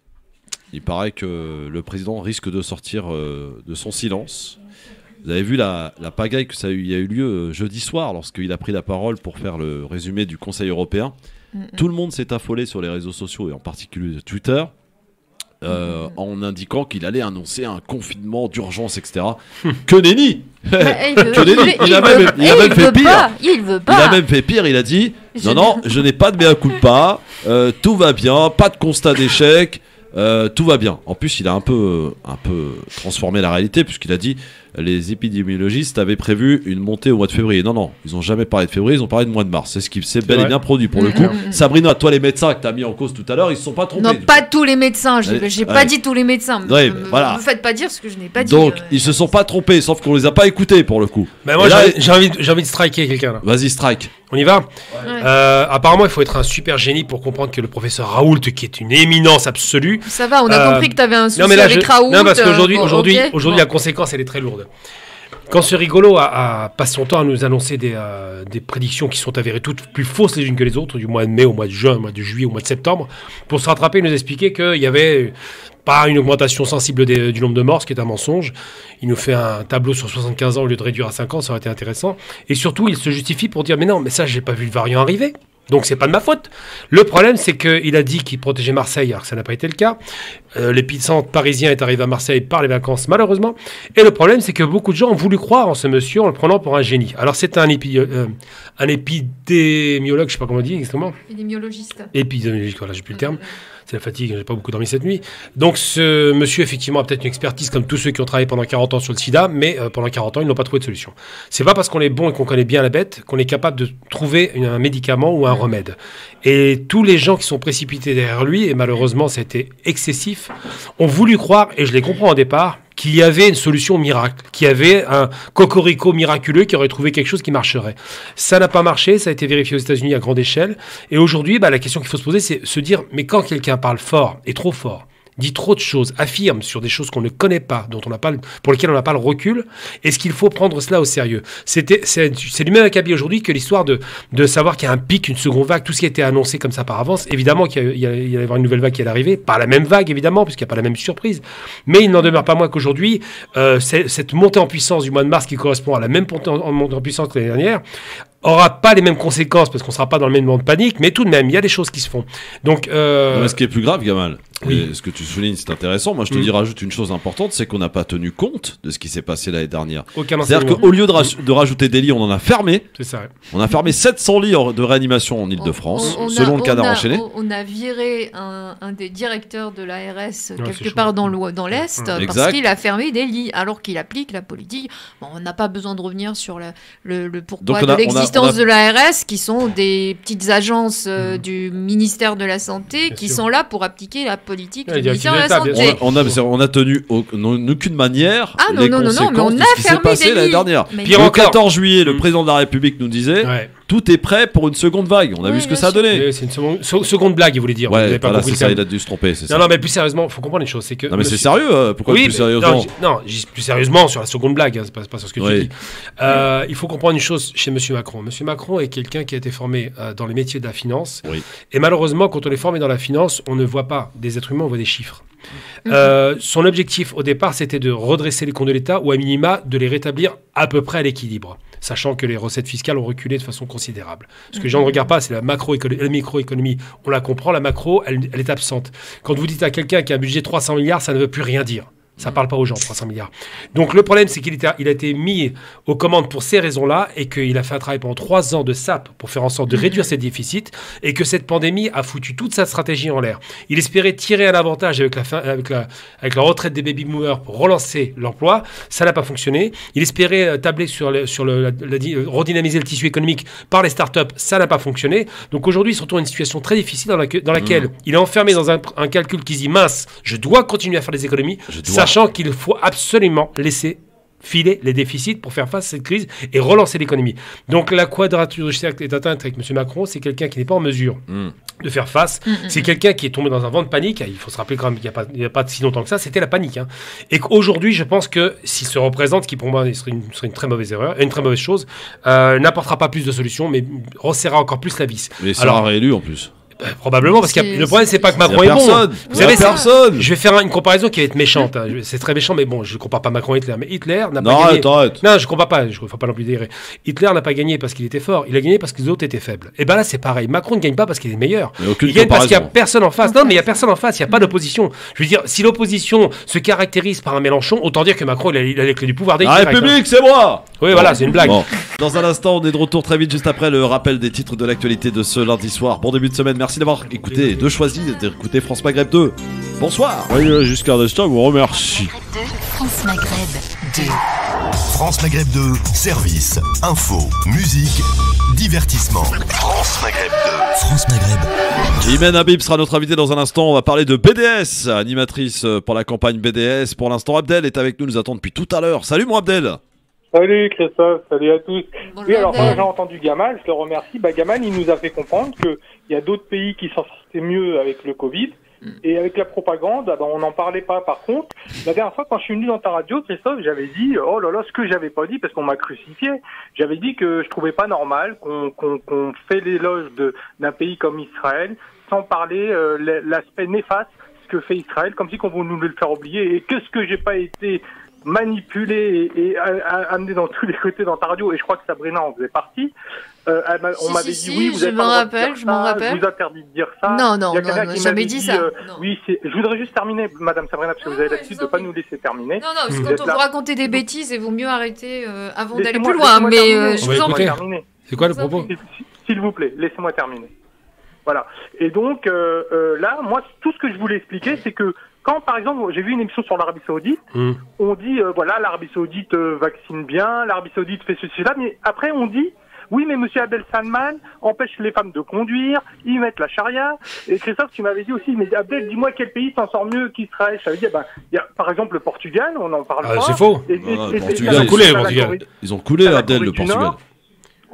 Il paraît que le président risque de sortir de son silence. Vous avez vu la pagaille que ça a eu lieu jeudi soir lorsqu'il a pris la parole pour faire le résumé du Conseil européen. Tout le monde s'est affolé sur les réseaux sociaux et en particulier Twitter. En indiquant qu'il allait annoncer un confinement d'urgence, etc. Que nenni. Il a même fait pire. Il veut pas. Il a même fait pire. Il a dit non, je n'ai pas de mea culpa. Tout va bien. Pas de constat d'échec. Tout va bien. En plus, il a un peu transformé la réalité puisqu'il a dit les épidémiologistes avaient prévu une montée au mois de février. Non, ils n'ont jamais parlé de février, ils ont parlé de mois de mars. C'est ce qui s'est bel et bien produit pour le coup. Sabrina, toi, les médecins que tu as mis en cause tout à l'heure, ils se sont pas trompés. Non, pas tous les médecins. J'ai pas dit tous les médecins. Ouais, voilà. Ne me faites pas dire ce que je n'ai pas dit. Donc, ils se sont pas trompés, sauf qu'on les a pas écoutés pour le coup. Mais moi, j'ai envie de striker quelqu'un là. Vas-y, strike. On y va. Apparemment, il faut être un super génie pour comprendre que le professeur Raoult, qui est une éminence absolue. Ça va, on a compris que tu avais un souci avec Raoult. Non, parce qu'aujourd'hui, la conséquence, elle est très lourde. Quand ce rigolo passe son temps à nous annoncer des prédictions qui sont avérées toutes plus fausses les unes que les autres, du mois de mai au mois de juin, au mois de juillet, au mois de septembre, pour se rattraper et nous expliquer qu'il y avait pas une augmentation sensible du nombre de morts, ce qui est un mensonge. Il nous fait un tableau sur 75 ans au lieu de réduire à 5 ans, ça aurait été intéressant. Et surtout, il se justifie pour dire « Mais non, mais ça, j'ai pas vu le variant arriver ». Donc c'est pas de ma faute. Le problème, c'est qu'il a dit qu'il protégeait Marseille, alors que ça n'a pas été le cas. L'épicentre parisien est arrivé à Marseille par les vacances, malheureusement. Et le problème, c'est que beaucoup de gens ont voulu croire en ce monsieur en le prenant pour un génie. Alors, c'est un épidémiologue, je sais pas comment on dit exactement. Épidémiologiste. Épidémiologiste, voilà, j'ai plus le terme. C'est la fatigue, j'ai pas beaucoup dormi cette nuit. Donc ce monsieur, effectivement, a peut-être une expertise comme tous ceux qui ont travaillé pendant 40 ans sur le sida, mais pendant 40 ans, ils n'ont pas trouvé de solution. C'est pas parce qu'on est bon et qu'on connaît bien la bête qu'on est capable de trouver un médicament ou un remède. Et tous les gens qui sont précipités derrière lui, et malheureusement ça a été excessif, ont voulu croire, et je les comprends au départ, qu'il y avait une solution miracle, qu'il y avait un cocorico miraculeux qui aurait trouvé quelque chose qui marcherait. Ça n'a pas marché, ça a été vérifié aux États-Unis à grande échelle. Et aujourd'hui, la question qu'il faut se poser, c'est se dire, mais quand quelqu'un parle fort, et trop fort, dit trop de choses, affirme sur des choses qu'on ne connaît pas, pour lesquelles on n'a pas le recul, est-ce qu'il faut prendre cela au sérieux? C'est du même acabit aujourd'hui que l'histoire de savoir qu'il y a un pic, une seconde vague, tout ce qui a été annoncé comme ça par avance. Évidemment qu'il y allait y avoir une nouvelle vague qui allait arriver, pas la même vague évidemment, puisqu'il n'y a pas la même surprise, mais il n'en demeure pas moins qu'aujourd'hui, cette montée en puissance du mois de mars qui correspond à la même montée en puissance que l'année dernière, aura pas les mêmes conséquences parce qu'on sera pas dans le même moment de panique, mais tout de même, il y a des choses qui se font. Donc, ce qui est plus grave, Gamal, oui. et ce que tu soulignes, c'est intéressant. Moi, je te dis, rajoute une chose importante, c'est qu'on n'a pas tenu compte de ce qui s'est passé l'année dernière. C'est-à-dire qu'au lieu de rajouter des lits, on en a fermé. C'est ça. Ouais. On a fermé 700 lits de réanimation en Ile-de-France, selon le cadre enchaîné. On a viré un des directeurs de l'ARS quelque part dans l'Est parce qu'il a fermé des lits, alors qu'il applique la politique. Bon, on n'a pas besoin de revenir sur le pourquoi de l'existence de l'ARS, qui sont des petites agences du ministère de la Santé qui sont là pour appliquer la politique du ministère de la Santé. On a tenu en aucune manière les conséquences mais on de a ce qui s'est fermé passé l'année dernière. Le 14 juillet, le président de la République nous disait tout est prêt pour une seconde vague. On a vu ce que ça a donné. C'est une seconde blague, il voulait dire. Ouais, voilà, c'est ça, il a dû se tromper. Non, mais plus sérieusement, il faut comprendre une chose. C'est que non, mais c'est sérieux. Pourquoi plus sérieusement? Non, je dis plus sérieusement sur la seconde blague, c'est pas sur ce que tu dis. Il faut comprendre une chose chez M. Macron. M. Macron est quelqu'un qui a été formé dans les métiers de la finance. Et malheureusement, quand on est formé dans la finance, on ne voit pas des êtres humains, on voit des chiffres. Son objectif au départ, c'était de redresser les comptes de l'État ou à minima de les rétablir à peu près à l'équilibre, sachant que les recettes fiscales ont reculé de façon considérable. Ce que les gens ne regardent pas, c'est la microéconomie. On la comprend, la macro, elle est absente. Quand vous dites à quelqu'un qui a un budget de 300 milliards, ça ne veut plus rien dire. Ça ne parle pas aux gens, 300 milliards. Donc le problème, c'est qu'il a été mis aux commandes pour ces raisons-là et qu'il a fait un travail pendant 3 ans de SAP pour faire en sorte de réduire ses déficits et que cette pandémie a foutu toute sa stratégie en l'air. Il espérait tirer un avantage avec la retraite des baby-boomers pour relancer l'emploi. Ça n'a pas fonctionné. Il espérait tabler redynamiser le tissu économique par les startups. Ça n'a pas fonctionné. Donc aujourd'hui, il se retrouve dans une situation très difficile dans laquelle il est enfermé dans un calcul qui se dit « mince, je dois continuer à faire des économies ». Sachant qu'il faut absolument laisser filer les déficits pour faire face à cette crise et relancer l'économie. Donc la quadrature du cercle est atteinte avec M. Macron, c'est quelqu'un qui n'est pas en mesure de faire face. C'est quelqu'un qui est tombé dans un vent de panique. Il faut se rappeler quand même qu'il n'y a pas si longtemps que ça, c'était la panique. Et qu'aujourd'hui, je pense que s'il se représente, ce qui pour moi serait une très mauvaise erreur, une très mauvaise chose, n'apportera pas plus de solutions, mais resserrera encore plus la vis. Mais il sera réélu en plus. Probablement, parce que le problème, c'est pas que Macron est bon. Vous savez, personne. Je vais faire une comparaison qui va être méchante. C'est très méchant, mais bon, je compare pas Macron et Hitler. Mais Hitler n'a pas gagné. Arrête. Non, je compare pas. Je ne faut pas non plus délirer. Hitler n'a pas gagné parce qu'il était fort. Il a gagné parce que les autres étaient faibles. Et ben là, c'est pareil. Macron ne gagne pas parce qu'il est meilleur. Il gagne parce qu'il n'y a personne en face. Non, mais il n'y a personne en face. Il n'y a pas d'opposition. Je veux dire, si l'opposition se caractérise par un Mélenchon, autant dire que Macron, il a les clés du pouvoir. La République, c'est moi. Oui, voilà, c'est une blague. Bon. Dans un instant, on est de retour très vite, juste après le rappel des titres de l'actualité de ce lundi soir. Bon début de semaine. Merci d'avoir écouté. De choisir d'écouter France Maghreb 2. Bonsoir. Oui, Giscard d'Estaing vous remercie. France Maghreb 2. France Maghreb 2, service, info, musique, divertissement. France Maghreb 2. France Maghreb. Imen Habib sera notre invité dans un instant. On va parler de BDS, animatrice pour la campagne BDS. Pour l'instant, Abdel est avec nous, nous attend depuis tout à l'heure. Salut mon Abdel. Salut Christophe, salut à tous. Bonjour, oui, alors Abdel. moi j'ai entendu Gamal, je le remercie. Gamal, il nous a fait comprendre qu'il y a d'autres pays qui s'en sortaient mieux avec le Covid. Et avec la propagande, on n'en parlait pas. Par contre, la dernière fois quand je suis venu dans ta radio, Christophe, j'avais dit, oh là là, ce que j'avais pas dit parce qu'on m'a crucifié. J'avais dit que je trouvais pas normal qu'on fait l'éloge d'un pays comme Israël sans parler l'aspect néfaste que fait Israël, comme si on voulait nous le faire oublier. Et qu'est-ce que j'ai pas été manipulé et amené dans tous les côtés dans ta radio, et je crois que Sabrina en faisait partie. On m'avait dit oui, vous je êtes m'en rappelle, je vous interdis de dire ça. Non, Il y a quelqu'un qui jamais m'avait dit ça. Oui, je voudrais juste terminer, Madame Sabrina, parce que vous avez l'habitude de pas nous laisser terminer. Non, parce que quand on vous racontait des bêtises, il vaut mieux arrêter avant d'aller Laissez-moi plus loin. Mais terminer. je vous en prie. C'est quoi le propos? S'il vous plaît, laissez-moi terminer. Voilà. Et donc là, moi, tout ce que je voulais expliquer, c'est que quand, par exemple, j'ai vu une émission sur l'Arabie Saoudite, on dit, voilà, l'Arabie Saoudite vaccine bien, l'Arabie Saoudite fait ceci, cela, mais après on dit, oui, mais Monsieur Abdel Salman empêche les femmes de conduire, ils mettent la charia. Et Christophe, tu m'avais dit aussi, mais Abdel, dis-moi quel pays s'en sort mieux qu'Israël. Ça veut dire, il y a par exemple le Portugal, on en parle pas. C'est faux. Ils ont coulé, le Portugal. Ils ont coulé, Abdel, le Portugal.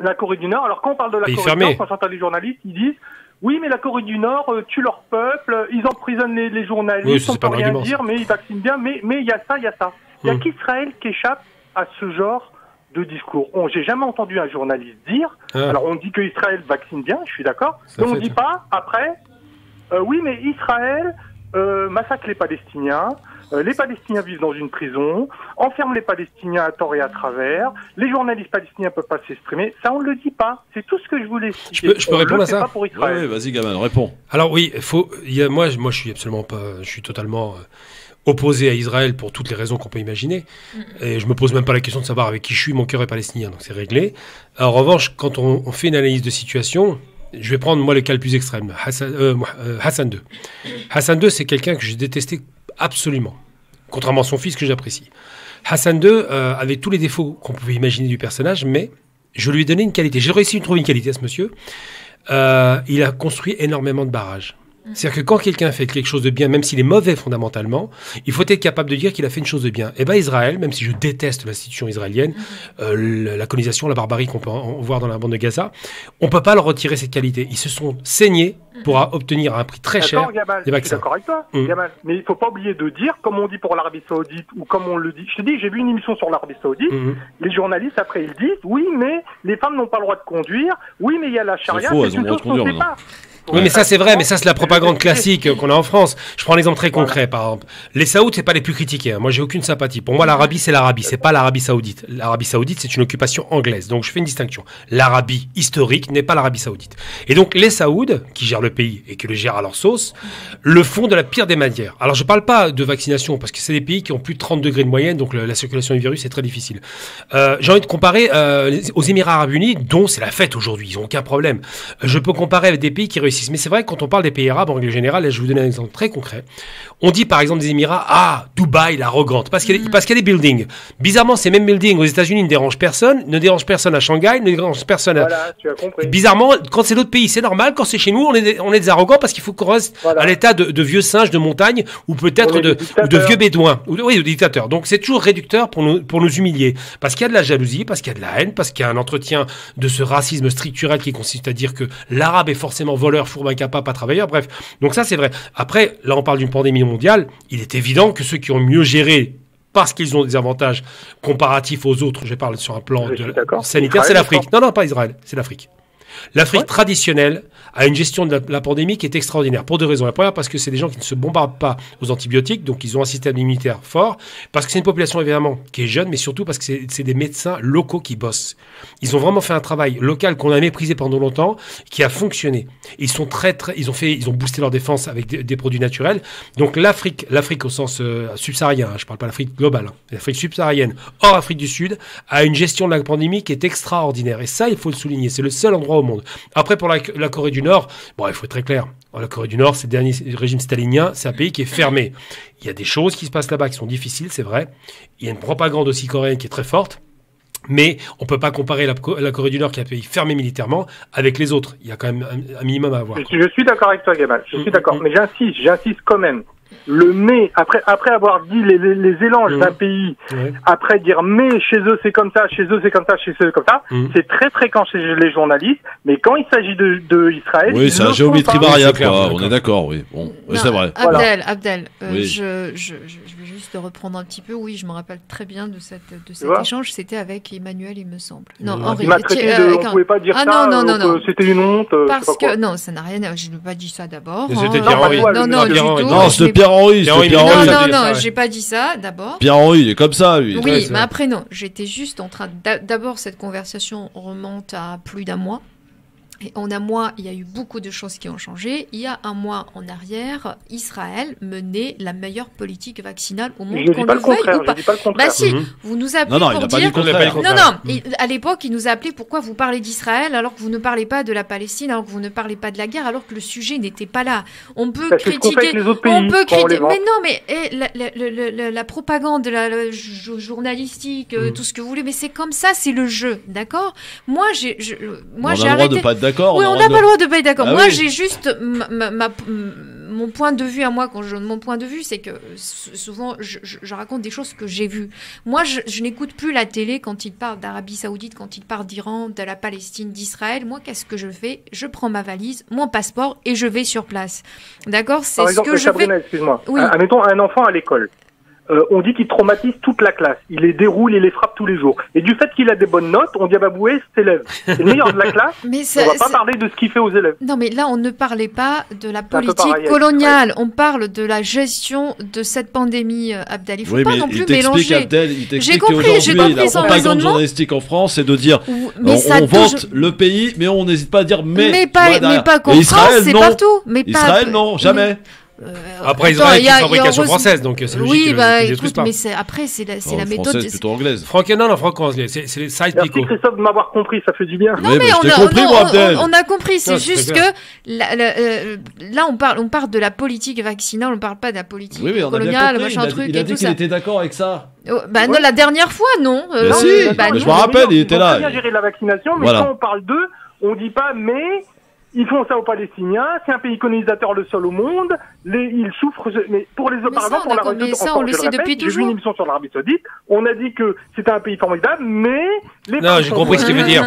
La Corée du Nord. Alors quand on parle de la Corée du Nord, quand j'entends les journalistes, ils disent, oui, mais la Corée du Nord tue leur peuple, ils emprisonnent les journalistes, on peut rien dire, mais ils vaccinent bien, mais il y a ça, il y a ça. Il y a qu'Israël qui échappe à ce genre de discours. J'ai jamais entendu un journaliste dire, alors on dit que Israël vaccine bien, je suis d'accord, mais on dit pas, après, oui, mais Israël massacre les Palestiniens, les Palestiniens vivent dans une prison, enferme les Palestiniens à tort et à travers, les journalistes palestiniens peuvent pas s'exprimer, ça on ne le dit pas, c'est tout ce que je voulais expliquer. Je peux répondre à ça? Oui, vas-y Gamal, réponds. Alors oui, moi je suis absolument pas, je suis totalement opposé à Israël pour toutes les raisons qu'on peut imaginer, et je me pose même pas la question de savoir avec qui je suis, mon cœur est palestinien, donc c'est réglé. En revanche, quand on fait une analyse de situation, je vais prendre moi le cas le plus extrême, Hassan II. Hassan II, c'est quelqu'un que j'ai détesté absolument, contrairement à son fils que j'apprécie. Hassan II avait tous les défauts qu'on pouvait imaginer du personnage, mais je lui ai donné une qualité. J'ai réussi à trouver une qualité à ce monsieur. Il a construit énormément de barrages. C'est-à-dire que quand quelqu'un fait quelque chose de bien, même s'il est mauvais fondamentalement, il faut être capable de dire qu'il a fait une chose de bien. Et bien Israël, même si je déteste l'institution israélienne, la colonisation, la barbarie qu'on peut voir dans la bande de Gaza, on ne peut pas leur retirer cette qualité. Ils se sont saignés pour obtenir à un prix très cher Gamal, des vaccins. Je suis d'accord avec toi, Gamal, mais il ne faut pas oublier de dire, comme on dit pour l'Arabie Saoudite, ou comme on le dit, je te dis, j'ai vu une émission sur l'Arabie Saoudite, les journalistes après ils disent, oui mais les femmes n'ont pas le droit de conduire, oui mais il y a la charia, c'est une chose qu'on ne sait pas. Oui, mais ça c'est vrai, mais ça c'est la propagande classique qu'on a en France. Je prends un exemple très concret, par exemple. Les Saouds, c'est pas les plus critiqués. Moi, j'ai aucune sympathie. Pour moi, l'Arabie, c'est l'Arabie, c'est pas l'Arabie Saoudite. L'Arabie Saoudite, c'est une occupation anglaise. Donc, je fais une distinction. L'Arabie historique n'est pas l'Arabie Saoudite. Et donc, les Saouds, qui gèrent le pays et qui le gèrent à leur sauce, le font de la pire des manières. Alors, je parle pas de vaccination, parce que c'est des pays qui ont plus de 30 degrés de moyenne, donc la circulation du virus est très difficile. J'ai envie de comparer aux Émirats Arabes Unis, dont c'est la fête aujourd'hui. Ils ont aucun problème. Je peux comparer avec des pays qui réussissent. Mais c'est vrai que quand on parle des pays arabes, en règle générale, et je vais vous donner un exemple très concret, on dit par exemple des Émirats, Dubaï, l'arrogante, parce qu'il y a des buildings. Bizarrement, ces mêmes buildings aux États-Unis ne dérangent personne à Shanghai, ne dérangent personne à... Voilà, tu as compris. Bizarrement, quand c'est d'autres pays, c'est normal. Quand c'est chez nous, on est des arrogants parce qu'il faut qu'on reste à l'état de vieux singes de montagne ou peut-être de vieux bédouins. Oui, de dictateurs. Donc c'est toujours réducteur pour nous humilier. Parce qu'il y a de la jalousie, parce qu'il y a de la haine, parce qu'il y a un entretien de ce racisme structurel qui consiste à dire que l'arabe est forcément voleur, fourbe, incapable, pas travailleur. Bref. Donc ça, c'est vrai. Après, là, on parle d'une pandémie mondiale. Il est évident que ceux qui ont mieux géré, parce qu'ils ont des avantages comparatifs aux autres, je parle sur un plan sanitaire, c'est l'Afrique. Non, pas Israël, c'est l'Afrique. L'Afrique traditionnelle a une gestion de la pandémie qui est extraordinaire, pour deux raisons. La première, parce que c'est des gens qui ne se bombardent pas aux antibiotiques, donc ils ont un système immunitaire fort, parce que c'est une population évidemment qui est jeune, mais surtout parce que c'est des médecins locaux qui bossent. Ils ont vraiment fait un travail local qu'on a méprisé pendant longtemps, qui a fonctionné. Ils sont ils ont boosté leur défense avec des produits naturels. Donc l'Afrique au sens subsaharien, je ne parle pas l'Afrique globale, l'Afrique subsaharienne, hors Afrique du Sud, a une gestion de la pandémie qui est extraordinaire. Et ça, il faut le souligner. C'est le seul endroit au monde. Après, pour la Corée du Nord, bon, il faut être très clair. La Corée du Nord, c'est le dernier régime stalinien, c'est un pays qui est fermé. Il y a des choses qui se passent là-bas qui sont difficiles, c'est vrai. Il y a une propagande aussi coréenne qui est très forte. Mais on ne peut pas comparer la Corée du Nord, qui est un pays fermé militairement, avec les autres. Il y a quand même un minimum à avoir. Je suis d'accord avec toi, Gamal. Je suis d'accord. Mais j'insiste quand même. Le mais, après avoir dit les élanges d'un pays, après dire mais chez eux c'est comme ça, chez eux c'est comme ça, chez eux c'est comme ça, c'est très fréquent chez les journalistes, mais quand il s'agit de Israël... Oui, c'est la géométrie variable, on est d'accord, oui. Bon, c'est vrai. Abdel, oui. Je vais juste reprendre un petit peu, oui, je me rappelle très bien de cet échange, c'était avec Emmanuel, il me semble. Non, Henri. Il m'a traité on pouvait pas dire ça, non. C'était une honte. Parce que, non, ça n'a rien à... Je n'ai pas dit ça d'abord. C'était Pierre-Henri. Non, du tout. Non, c'est Pierre-Henri. Non, j'ai pas dit ça, d'abord. Pierre-Henri, il est comme ça, lui. Oui, mais après, non. J'étais juste en train... D'abord, cette conversation remonte à plus d'un mois. Et en un mois, il y a eu beaucoup de choses qui ont changé. Il y a un mois en arrière, Israël menait la meilleure politique vaccinale au monde. Je ne dis pas le contraire. Bah si, vous nous appelez pour dire... Non, à l'époque, il nous a appelé pourquoi vous parlez d'Israël alors que vous ne parlez pas de la Palestine, alors que vous ne parlez pas de la guerre, alors que le sujet n'était pas là. On peut critiquer... Mais non, mais la propagande, la journalistique, tout ce que vous voulez, mais c'est comme ça, c'est le jeu, d'accord? Moi, j'ai arrêté... Oui, on n'a pas le droit de pas être d'accord. Moi, j'ai juste mon point de vue à moi. Mon point de vue, c'est que souvent, je raconte des choses que j'ai vues. Moi, je n'écoute plus la télé quand il parle d'Arabie Saoudite, quand il parle d'Iran, de la Palestine, d'Israël. Moi, qu'est-ce que je fais? Je prends ma valise, mon passeport et je vais sur place. D'accord? C'est ce que je Sabrina, fais. Excuse-moi. Oui. Admettons un enfant à l'école. On dit qu'il traumatise toute la classe. Il les déroule, il les frappe tous les jours. Et du fait qu'il a des bonnes notes, on dit Boué, cet élève, c'est le meilleur de la classe. On va pas parler de ce qu'il fait aux élèves. Non, mais là, on ne parlait pas de la politique coloniale. On parle de la gestion de cette pandémie, Abdel. Il ne faut pas non plus mélanger. Abdel, il j'ai compris la son propagande raisonnement journalistique en France, c'est de dire on vante le pays, mais on n'hésite pas à dire mais pas qu'en France, c'est partout. Israël, non, jamais. Après, Israël, c'est une fabrication française, donc c'est logique. Oui, bah écoute, mais après, c'est la méthode. C'est plutôt anglaise. Franco-anglais, c'est les side Merci Christophe de m'avoir compris, ça fait du bien. Non, mais on a compris, c'est juste que là, on parle de la politique vaccinale, on ne parle pas de la politique coloniale, machin truc. Il a dit qu'il était d'accord avec ça. Bah non, la dernière fois, non. Je me rappelle, il était là. On a bien géré la vaccination, mais quand on parle d'eux, on dit pas mais... Ils font ça aux Palestiniens, c'est un pays colonisateur le seul au monde, ils souffrent, mais pour les par exemple, pour la radio, on le sait depuis toujours. J'ai vu une émission sur l'Arabie Saoudite, on a dit que c'était un pays formidable, mais non, j'ai compris ce qu'il veut dire.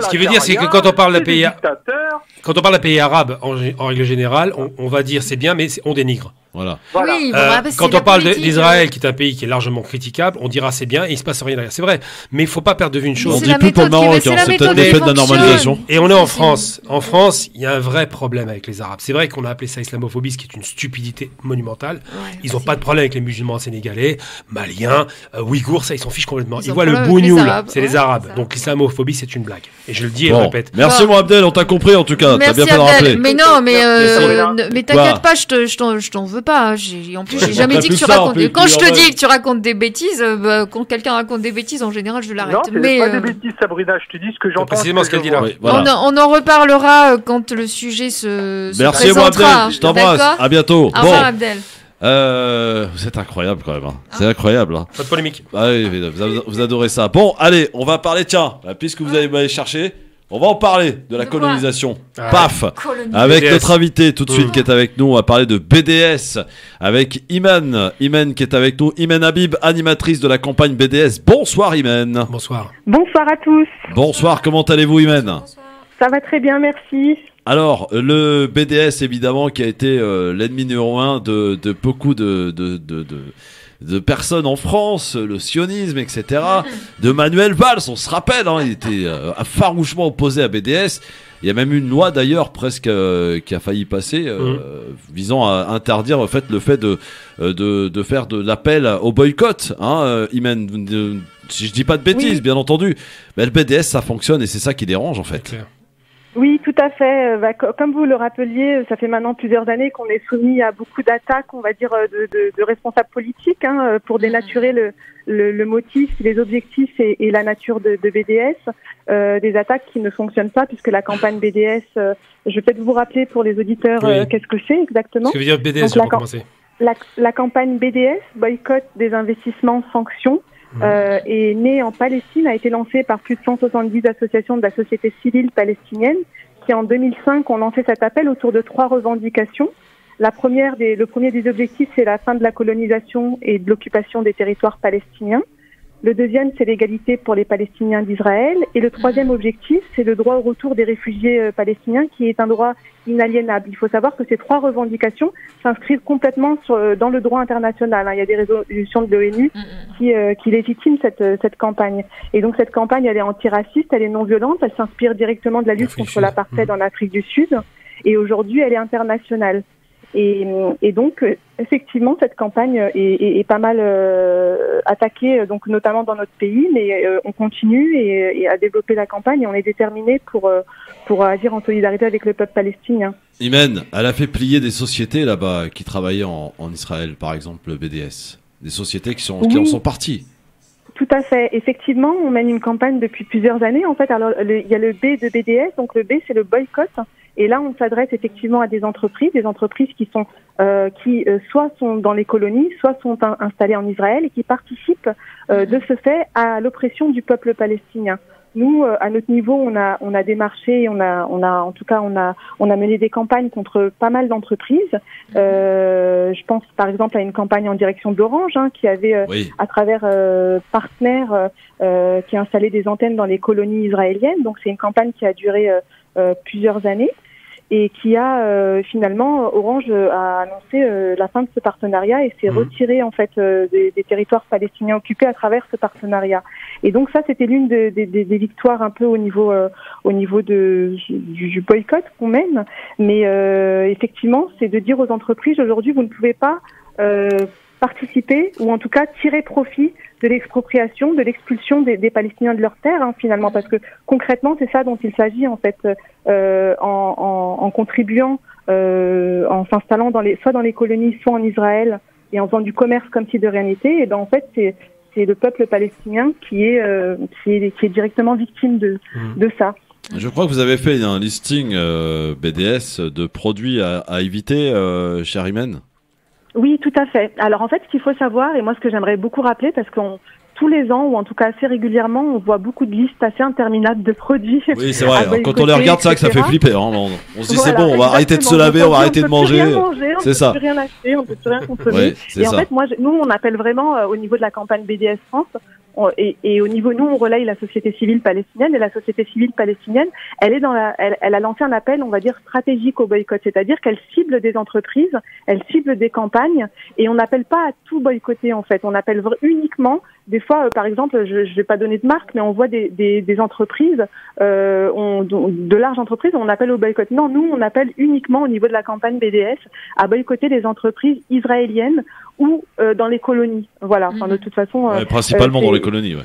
Ce qu'il veut dire, c'est que quand on parle d'un pays arabe, en règle générale, on va dire c'est bien, mais on dénigre. Voilà. Oui, quand on parle d'Israël, qui est un pays qui est largement critiquable, on dira c'est bien et il se passe rien derrière. C'est vrai, mais il faut pas perdre de vue une chose. On dit plus pour le Maroc, c'est peut-être l'effet de la normalisation. Et on est en France. En France, il y a un vrai problème avec les Arabes. C'est vrai qu'on a appelé ça islamophobie, ce qui est une stupidité monumentale. Ils n'ont pas de problème avec les musulmans sénégalais, maliens, ouïghours, ça ils s'en fichent complètement. Ils voient le bougnoul, c'est les Arabes. Donc l'islamophobie, c'est une blague. Et je le dis et je le répète. Merci mon Abdel, on t'a compris en tout cas. T'as bien fait de rappeler. Mais non, mais t'inquiète pas, je t'en veux pas. En plus, j'ai jamais dit que tu racontes. Quand je te dis que tu racontes des bêtises, quand quelqu'un raconte des bêtises, en général, je l'arrête. Non, c'est pas des bêtises, Sabrina. Je te dis ce que j'entends. Précisément ce qu'elle dit là. On en reparlera quand le sujet se Merci moi Abdel, je t'embrasse. À bientôt. Au revoir Abdel. Vous êtes incroyable quand même. C'est incroyable. Pas de polémique. Ah oui, vous adorez ça. Bon, allez, on va parler. Tiens, puisque vous allez m'aller chercher. On va en parler de la colonisation. Paf. Avec notre invité tout de suite qui est avec nous. On va parler de BDS avec Iman. Iman qui est avec nous. Iman Habib, animatrice de la campagne BDS. Bonsoir Iman. Bonsoir. Bonsoir à tous. Bonsoir, comment allez-vous Iman? Ça va très bien, merci. Alors, le BDS évidemment qui a été l'ennemi numéro 1 de beaucoup de personnes en France, le sionisme, etc. De Manuel Valls, on se rappelle, il était farouchement opposé à BDS. Il y a même une loi d'ailleurs presque qui a failli passer visant à interdire le fait de faire de l'appel au boycott. Si je dis pas de bêtises, bien entendu, mais le BDS ça fonctionne et c'est ça qui dérange en fait. Oui, tout à fait. Comme vous le rappeliez, ça fait maintenant plusieurs années qu'on est soumis à beaucoup d'attaques, on va dire, de responsables politiques pour dénaturer le motif, les objectifs et la nature de BDS. Des attaques qui ne fonctionnent pas puisque la campagne BDS, je vais peut-être vous rappeler pour les auditeurs qu'est-ce que c'est exactement. Ce que veut dire BDS, pour commencer. La campagne BDS, boycott des investissements sanctions, est née en Palestine, a été lancée par plus de 170 associations de la société civile palestinienne qui en 2005 ont lancé cet appel autour de 3 revendications. Le premier des objectifs, c'est la fin de la colonisation et de l'occupation des territoires palestiniens. Le deuxième, c'est l'égalité pour les Palestiniens d'Israël. Et le troisième objectif, c'est le droit au retour des réfugiés palestiniens, qui est un droit inaliénable. Il faut savoir que ces 3 revendications s'inscrivent complètement dans le droit international. Il y a des résolutions de l'ONU qui légitiment cette campagne. Et donc cette campagne, elle est antiraciste, elle est non violente, elle s'inspire directement de la lutte contre l'apartheid en Afrique du Sud. Et aujourd'hui, elle est internationale. Et donc, effectivement, cette campagne est pas mal attaquée, donc notamment dans notre pays, mais on continue et à développer la campagne et on est déterminé pour agir en solidarité avec le peuple palestinien. Imen, elle a fait plier des sociétés là-bas qui travaillaient en Israël, par exemple le BDS. Des sociétés qui en sont parties. Tout à fait. Effectivement, on mène une campagne depuis plusieurs années. En fait, alors il y a le B de BDS, donc le B c'est le boycott. Et là, on s'adresse effectivement à des entreprises qui sont soit sont dans les colonies, soit sont installées en Israël et qui participent de ce fait à l'oppression du peuple palestinien. Nous, à notre niveau, on a démarché, on a mené des campagnes contre pas mal d'entreprises. Je pense par exemple à une campagne en direction d'Orange, qui avait à travers partenaires qui a installé des antennes dans les colonies israéliennes. Donc c'est une campagne qui a duré plusieurs années. Et qui a finalement, Orange a annoncé la fin de ce partenariat et s'est retiré en fait des territoires palestiniens occupés à travers ce partenariat. Et donc ça, c'était l'une des victoires un peu au niveau du boycott qu'on mène. Mais effectivement, c'est de dire aux entreprises aujourd'hui, vous ne pouvez pas participer ou en tout cas tirer profit de l'expropriation, de l'expulsion des Palestiniens de leurs terres, finalement, parce que concrètement, c'est ça dont il s'agit en fait, en contribuant, en s'installant soit dans les colonies, soit en Israël, et en faisant du commerce comme si de rien n'était. Et ben en fait, c'est le peuple palestinien qui est directement victime de ça. Je crois que vous avez fait un listing BDS de produits à éviter, cher Imen. Oui, tout à fait. Alors en fait, ce qu'il faut savoir, et moi ce que j'aimerais beaucoup rappeler, parce que tous les ans, ou en tout cas assez régulièrement, on voit beaucoup de listes assez interminables de produits. Oui, c'est vrai. Quand on les regarde, c'est vrai que ça fait flipper. On se dit c'est bon, on va arrêter de se laver, on va arrêter de manger. C'est ça. On ne peut plus rien acheter, on ne peut plus rien consommer. Et en fait, nous, on appelle vraiment au niveau de la campagne BDS France, et au niveau, nous, on relaye la société civile palestinienne, et la société civile palestinienne, elle a lancé un appel, on va dire, stratégique au boycott, c'est-à-dire qu'elle cible des entreprises, elle cible des campagnes, et on n'appelle pas à tout boycotter, en fait. On appelle uniquement, des fois, par exemple, je vais pas donner de marque, mais on voit des entreprises, de larges entreprises, on appelle au boycott. Non, nous, on appelle uniquement au niveau de la campagne BDS à boycotter des entreprises israéliennes ou dans les colonies. Voilà. Enfin, de toute façon, principalement dans les colonies, ouais.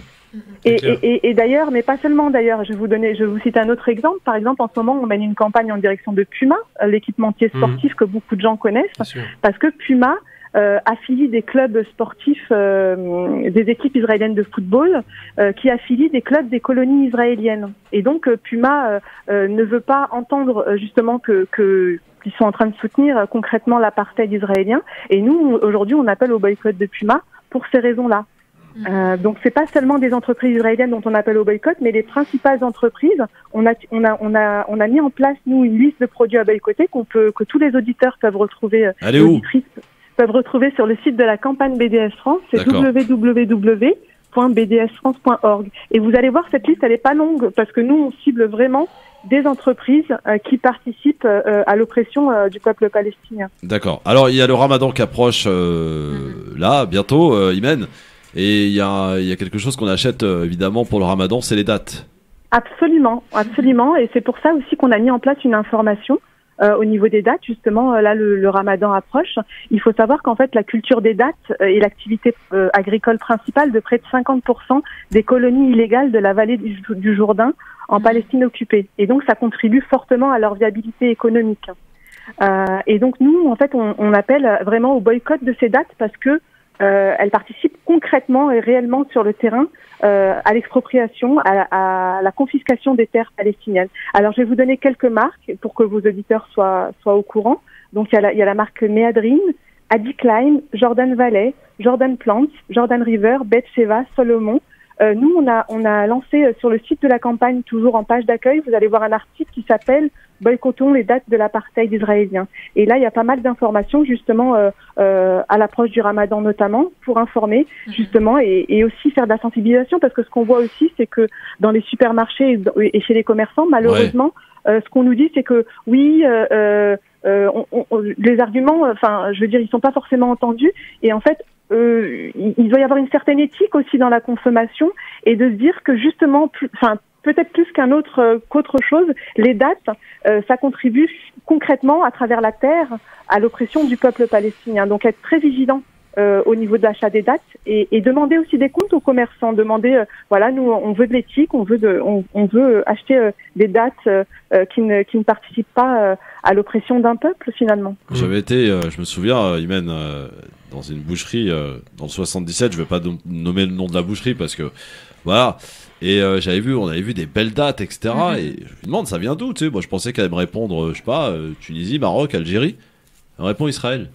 Et d'ailleurs, mais pas seulement d'ailleurs, je vais vous citer un autre exemple. Par exemple, en ce moment, on mène une campagne en direction de Puma, l'équipementier sportif que beaucoup de gens connaissent, parce que Puma affilie des clubs sportifs, des équipes israéliennes de football, qui affilient des clubs des colonies israéliennes. Et donc, Puma ne veut pas entendre justement qu'ils sont en train de soutenir concrètement l'apartheid israélien. Et nous, aujourd'hui, on appelle au boycott de Puma pour ces raisons-là. Donc c'est pas seulement des entreprises israéliennes dont on appelle au boycott, mais les principales entreprises. On a mis en place nous une liste de produits à boycotter que tous les auditeurs peuvent retrouver. Peuvent retrouver sur le site de la campagne BDS France, c'est www.bdsfrance.org. Et vous allez voir, cette liste, elle est pas longue, parce que nous, on cible vraiment des entreprises qui participent à l'oppression du peuple palestinien. D'accord. Alors, il y a le Ramadan qui approche là, bientôt, Imen. Et il y a quelque chose qu'on achète évidemment pour le Ramadan, c'est les dates. Absolument, absolument. Et c'est pour ça aussi qu'on a mis en place une information au niveau des dates. Justement, là, le Ramadan approche. Il faut savoir qu'en fait, la culture des dates est l'activité agricole principale de près de 50% des colonies illégales de la vallée du Jourdain en Palestine occupée. Et donc, ça contribue fortement à leur viabilité économique. Et donc, nous, en fait, on appelle vraiment au boycott de ces dates parce que elles participent concrètement et réellement sur le terrain à l'expropriation, à la confiscation des terres palestiniennes. Alors, je vais vous donner quelques marques pour que vos auditeurs soient au courant. Donc, il y a la marque Meadrine, Adi Klein, Jordan Valley, Jordan Plants, Jordan River, Bethsheva, Solomon. Nous, on a lancé sur le site de la campagne, toujours en page d'accueil, vous allez voir un article qui s'appelle « Boycottons les dates de l'apartheid israélien ». Et là, il y a pas mal d'informations, justement, à l'approche du Ramadan notamment, pour informer, justement, et aussi faire de la sensibilisation, parce que ce qu'on voit aussi, c'est que dans les supermarchés et chez les commerçants, malheureusement, ce qu'on nous dit, c'est que oui, les arguments, enfin, je veux dire, ils sont pas forcément entendus, et en fait, il doit y avoir une certaine éthique aussi dans la consommation et de se dire que justement, peut-être plus qu'autre chose, les dates, ça contribue concrètement à travers la terre à l'oppression du peuple palestinien. Donc être très vigilant au niveau de l'achat des dates et demander aussi des comptes aux commerçants, demander voilà, nous on veut de l'éthique, on veut acheter des dates qui ne participent pas à l'oppression d'un peuple finalement. J'avais été, je me souviens, Imen, dans une boucherie dans le 77, je vais pas nommer le nom de la boucherie parce que voilà. Et on avait vu des belles dates, etc. Et je lui demande, ça vient d'où, tu sais? Moi, je pensais qu'elle allait me répondre, je sais pas, Tunisie, Maroc, Algérie. Elle répond Israël.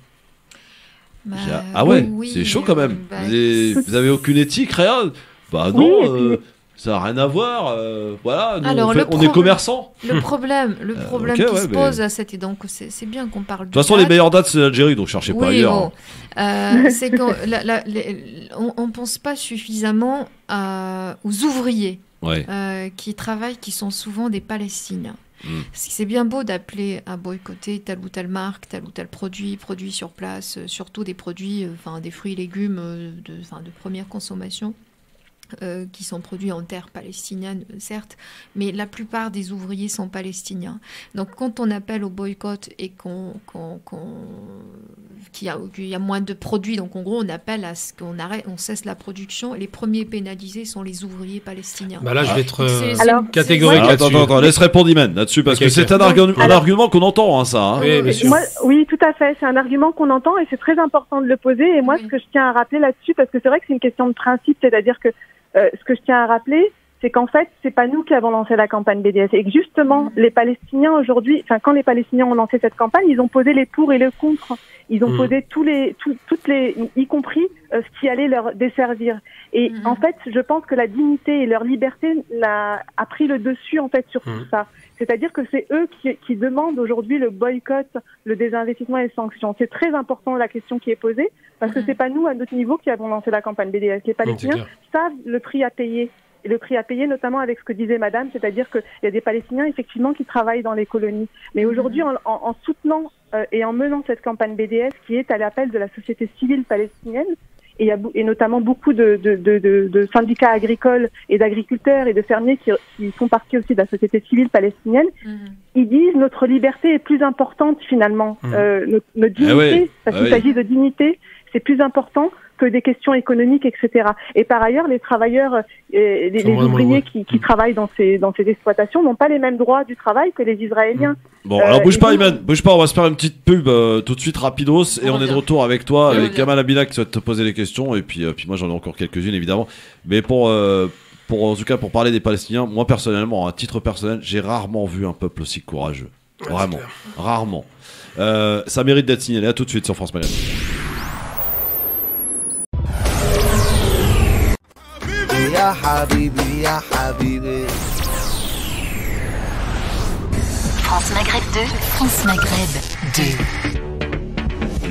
Ah ouais, oui, c'est chaud quand même. Vous avez aucune éthique, rien? Bah non, ça n'a rien à voir. Voilà, nous, alors, on est commerçants. Le problème qui se pose à cette, et donc c'est bien qu'on parle. De toute façon, les meilleures dates c'est l'Algérie, donc cherchez pas ailleurs. Bon. C'est qu'on pense pas suffisamment aux ouvriers qui travaillent, qui sont souvent des Palestiniens. C'est bien beau d'appeler à boycotter telle ou telle marque, tel ou tel produit sur place, surtout des produits, des fruits et légumes de première consommation. Qui sont produits en terre palestinienne, certes, mais la plupart des ouvriers sont palestiniens. Donc, quand on appelle au boycott et qu'il y a moins de produits, donc en gros, on appelle à ce qu'on arrête, on cesse la production. Et les premiers pénalisés sont les ouvriers palestiniens. Bah là, je vais être catégorique là-dessus. Attends, laisse répondre Imen là-dessus, parce que c'est un argument qu'on entend, hein, ça. Hein. Oui, bien sûr. Oui, tout à fait. C'est un argument qu'on entend et c'est très important de le poser. Et moi, ce que je tiens à rappeler là-dessus, parce que c'est vrai que c'est une question de principe, c'est-à-dire que ce que je tiens à rappeler, c'est qu'en fait, c'est pas nous qui avons lancé la campagne BDS. Et que justement, les Palestiniens aujourd'hui, quand les Palestiniens ont lancé cette campagne, ils ont posé les pour et le contre. Ils ont posé y compris ce qui allait leur desservir. Et en fait, je pense que la dignité et leur liberté a pris le dessus en fait sur tout ça. C'est-à-dire que c'est eux qui demandent aujourd'hui le boycott, le désinvestissement et les sanctions. C'est très important la question qui est posée, parce que c'est pas nous, à notre niveau, qui avons lancé la campagne BDS. Les Palestiniens savent le prix à payer. Et le prix à payer, notamment avec ce que disait Madame, c'est-à-dire qu'il y a des Palestiniens, effectivement, qui travaillent dans les colonies. Mais aujourd'hui, en soutenant et en menant cette campagne BDS, qui est à l'appel de la société civile palestinienne, et notamment beaucoup de syndicats agricoles et d'agriculteurs et de fermiers qui font partie aussi de la société civile palestinienne, ils disent notre liberté est plus importante finalement, notre dignité, parce qu'il s'agit de dignité, c'est plus important que des questions économiques, etc. Et par ailleurs, les travailleurs, les ouvriers qui travaillent dans ces exploitations n'ont pas les mêmes droits du travail que les Israéliens. Bon, alors bouge pas, Imen, bouge pas, on va se faire une petite pub tout de suite, rapidos, et on est de retour avec toi, avec Gamal Abina qui souhaite te poser les questions, et puis moi j'en ai encore quelques-unes évidemment, mais en tout cas pour parler des Palestiniens, moi personnellement, à titre personnel, j'ai rarement vu un peuple aussi courageux. Vraiment, rarement. Ça mérite d'être signalé. À tout de suite sur France Maghreb. يا حبيبي يا حبيبي France Maghreb 2, France Maghreb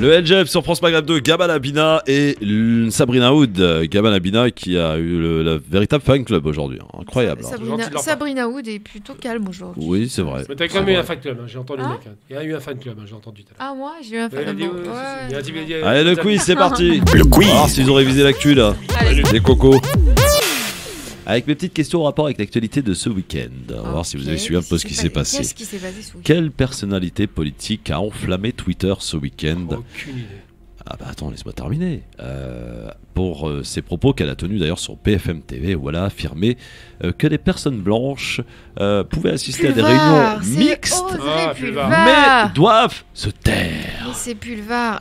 2. Le LGF sur France Maghreb 2, Gamal Abina et Sabrina Oud. Gamal Abina qui a eu le véritable fan club aujourd'hui. Incroyable. Sabrina Oud est plutôt calme aujourd'hui. Oui, c'est vrai. Mais t'as quand même eu un fan club, j'ai entendu. Il y a eu un fan club, j'ai entendu tout à l'heure. Ah, moi, j'ai eu un fan club. Allez, le quiz, c'est parti. Le quiz. Alors, s'ils ont révisé l'actu là. Les cocos. Avec mes petites questions en rapport avec l'actualité de ce week-end. On va voir si vous avez suivi un peu ce qui s'est passé. Qu'est-ce qui s'est passé ce week-end ? Quelle personnalité politique a enflammé Twitter ce week-end ? Aucune idée. Ah bah attends, laisse-moi terminer. Pour ses propos qu'elle a tenus d'ailleurs sur BFM TV, où elle a affirmé que les personnes blanches pouvaient assister à des réunions mixtes, mais doivent se taire. Mais c'est Pulvar.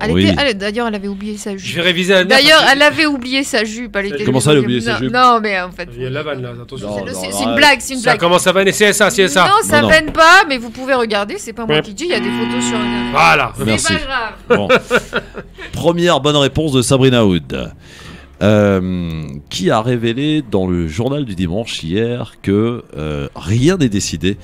D'ailleurs, elle avait oublié sa jupe. Je vais réviser D'ailleurs, elle avait oublié sa jupe. Comment ça, elle a oublié sa jupe ? Non, mais en fait. Il y a la vanne là, attention. C'est une blague, c'est une blague. Ça commence à vanner, c'est ça. Non, ça vanne pas, mais vous pouvez regarder, c'est pas moi qui dis, il y a des photos sur Internet. Voilà, merci. C'est pas grave. Bon. Première bonne réponse de Sabrina Oud, qui a révélé dans le journal du dimanche hier que rien n'est décidé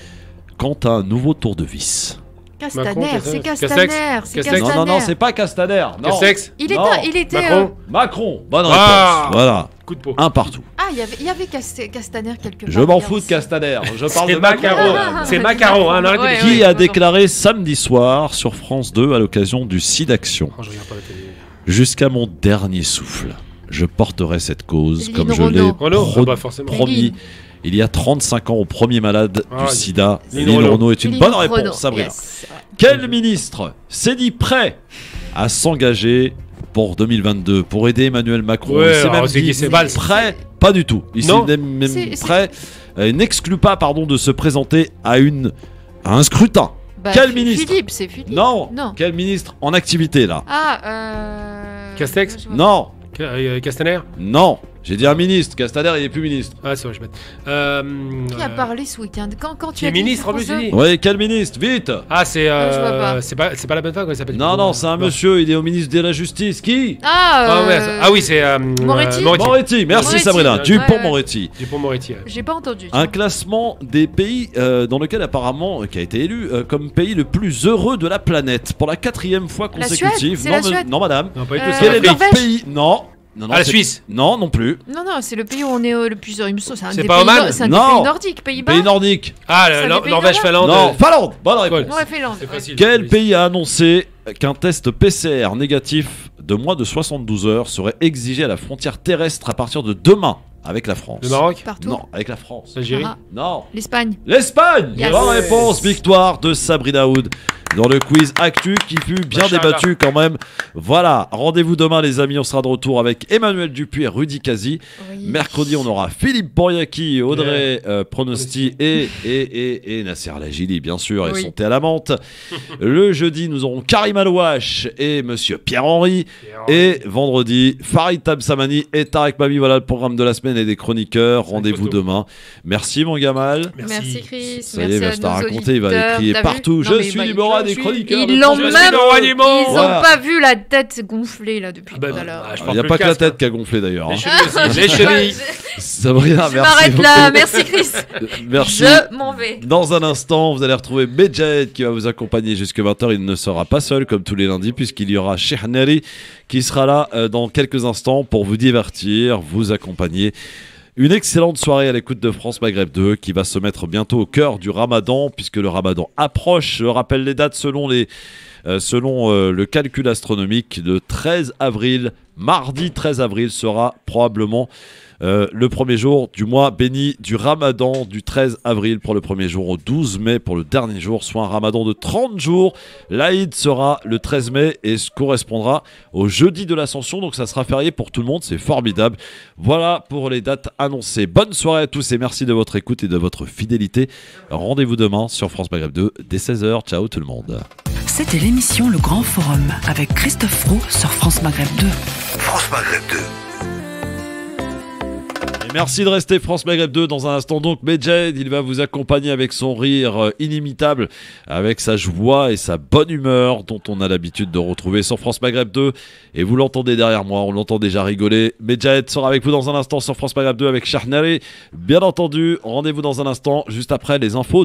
quant à un nouveau tour de vis. Castaner, c'est Castaner. Non, c'est pas Castaner. Castex. Il était. Macron. Bonne réponse. Voilà. Coup de peau. Un partout. Ah, il y avait Castaner quelque part. Je m'en fous de Castaner. Je parle de Macron. C'est Macron. Qui a déclaré samedi soir sur France 2 à l'occasion du SIDAction. Jusqu'à mon dernier souffle, je porterai cette cause comme je l'ai promis il y a 35 ans au premier malade du sida. Lynn Renaud est une bonne réponse, Sabrina. Yes. Quel ministre s'est dit prêt à s'engager pour 2022 pour aider Emmanuel Macron? Ouais, Il s'est même c'est dit qui, c'est Valls. prêt, pas du tout. Il Non. s'est même prêt, n'exclut pas de se présenter à un scrutin. Bah, Quel ministre? Philippe, c'est Philippe. Non. Non. Quel ministre en activité là? Castex? je vois Non. Castaner? Non. J'ai dit un ministre. Castaner, il est plus ministre. Ah, c'est vrai, je vais Qui a parlé ce week-end quand tu Qui as est dit ministre en plus, François il dit. Oui, quel ministre? Vite. Ah, c'est je vois pas. c'est pas la bonne femme, comment il s'appelle? Non, c'est un monsieur, il est au ministre de la Justice. Qui? Ah oui, c'est Moretti. Moretti, merci Moretti. Sabrina. Ouais. Dupont-Moretti. J'ai pas entendu. Un classement des pays dans lequel apparemment, qui a été élu comme pays le plus heureux de la planète pour la 4e fois La consécutive. Suède, c'est la Suède. Non, madame. Non, pas du tout. Quel est le Norvège. pays? Non. La Suisse. Non, non plus. Non, c'est le pays où on est le plus heureux. C'est un C'est des pas pays Oman? c'est un des Non. pays nordiques, Pays-Bas. Pays nordique. Ah, C'est un des pays Norvège, nordiques. Finlande. Non, Finlande. Bonne réponse. Ouais, Finlande. C'est facile. Quel pays a annoncé qu'un test PCR négatif de moins de 72 heures serait exigé à la frontière terrestre à partir de demain avec la France? Le Maroc? Partout. Non, avec la France. L'Algérie? Ah. Non. L'Espagne. L'Espagne. Yes. Bonne réponse, victoire de Sabrina Hood dans le quiz Actu qui fut bien Machallah. débattu quand même. Voilà, rendez-vous demain les amis, on sera de retour avec Emmanuel Dupuis et Rudy Kazi. Oui. Mercredi, on aura Philippe Boriaki, Audrey Pronosti et Nasser Lagili bien sûr, et Oui. son thé à la menthe. Le jeudi, nous aurons Karim Alouache et monsieur Pierre-Henri. Et vendredi, Farid Tabsamani et Tarek Mami. Voilà le programme de la semaine et des chroniqueurs. Rendez-vous demain. Merci mon Gamal. Merci Chris. Ça y est, Merci bah, à je t'ai nos raconté, il va auditeurs. crier T'as vu partout. Non, Je mais suis bah, le Bora je des suis- chroniqueurs. Ils l'ont même. Ils Voilà. ont pas vu la tête gonflée là depuis tout à l'heure. Il n'y a pas que la tête qui a gonflé d'ailleurs. Les hein. chevilles aussi. Les chevilles. Sabrina, Je merci. m'arrête là. beaucoup. Merci Chris. Merci. Je m'en vais. Dans un instant, vous allez retrouver Medjed qui va vous accompagner jusqu'à 20h. Il ne sera pas seul comme tous les lundis puisqu'il y aura Chehneri qui sera là dans quelques instants pour vous divertir, vous accompagner. Une excellente soirée à l'écoute de France Maghreb 2 qui va se mettre bientôt au cœur du Ramadan puisque le Ramadan approche. Je rappelle les dates selon le calcul astronomique. Le 13 avril, mardi 13 avril sera probablement le premier jour du mois béni du Ramadan du 13 avril pour le premier jour au 12 mai pour le dernier jour, soit un Ramadan de 30 jours. L'Aïd sera le 13 mai et correspondra au jeudi de l'Ascension, donc ça sera férié pour tout le monde, c'est formidable. Voilà pour les dates annoncées. Bonne soirée à tous et merci de votre écoute et de votre fidélité. Rendez-vous demain sur France Maghreb 2 dès 16h. Ciao tout le monde. C'était l'émission Le Grand Forum avec Christophe Froh sur France Maghreb 2. France Maghreb 2. Merci de rester France Maghreb 2 dans un instant. Donc Medjed, il va vous accompagner avec son rire inimitable, avec sa joie et sa bonne humeur dont on a l'habitude de retrouver sur France Maghreb 2. Et vous l'entendez derrière moi, on l'entend déjà rigoler. Medjed sera avec vous dans un instant sur France Maghreb 2 avec Chehneri. Bien entendu, rendez-vous dans un instant juste après les infos.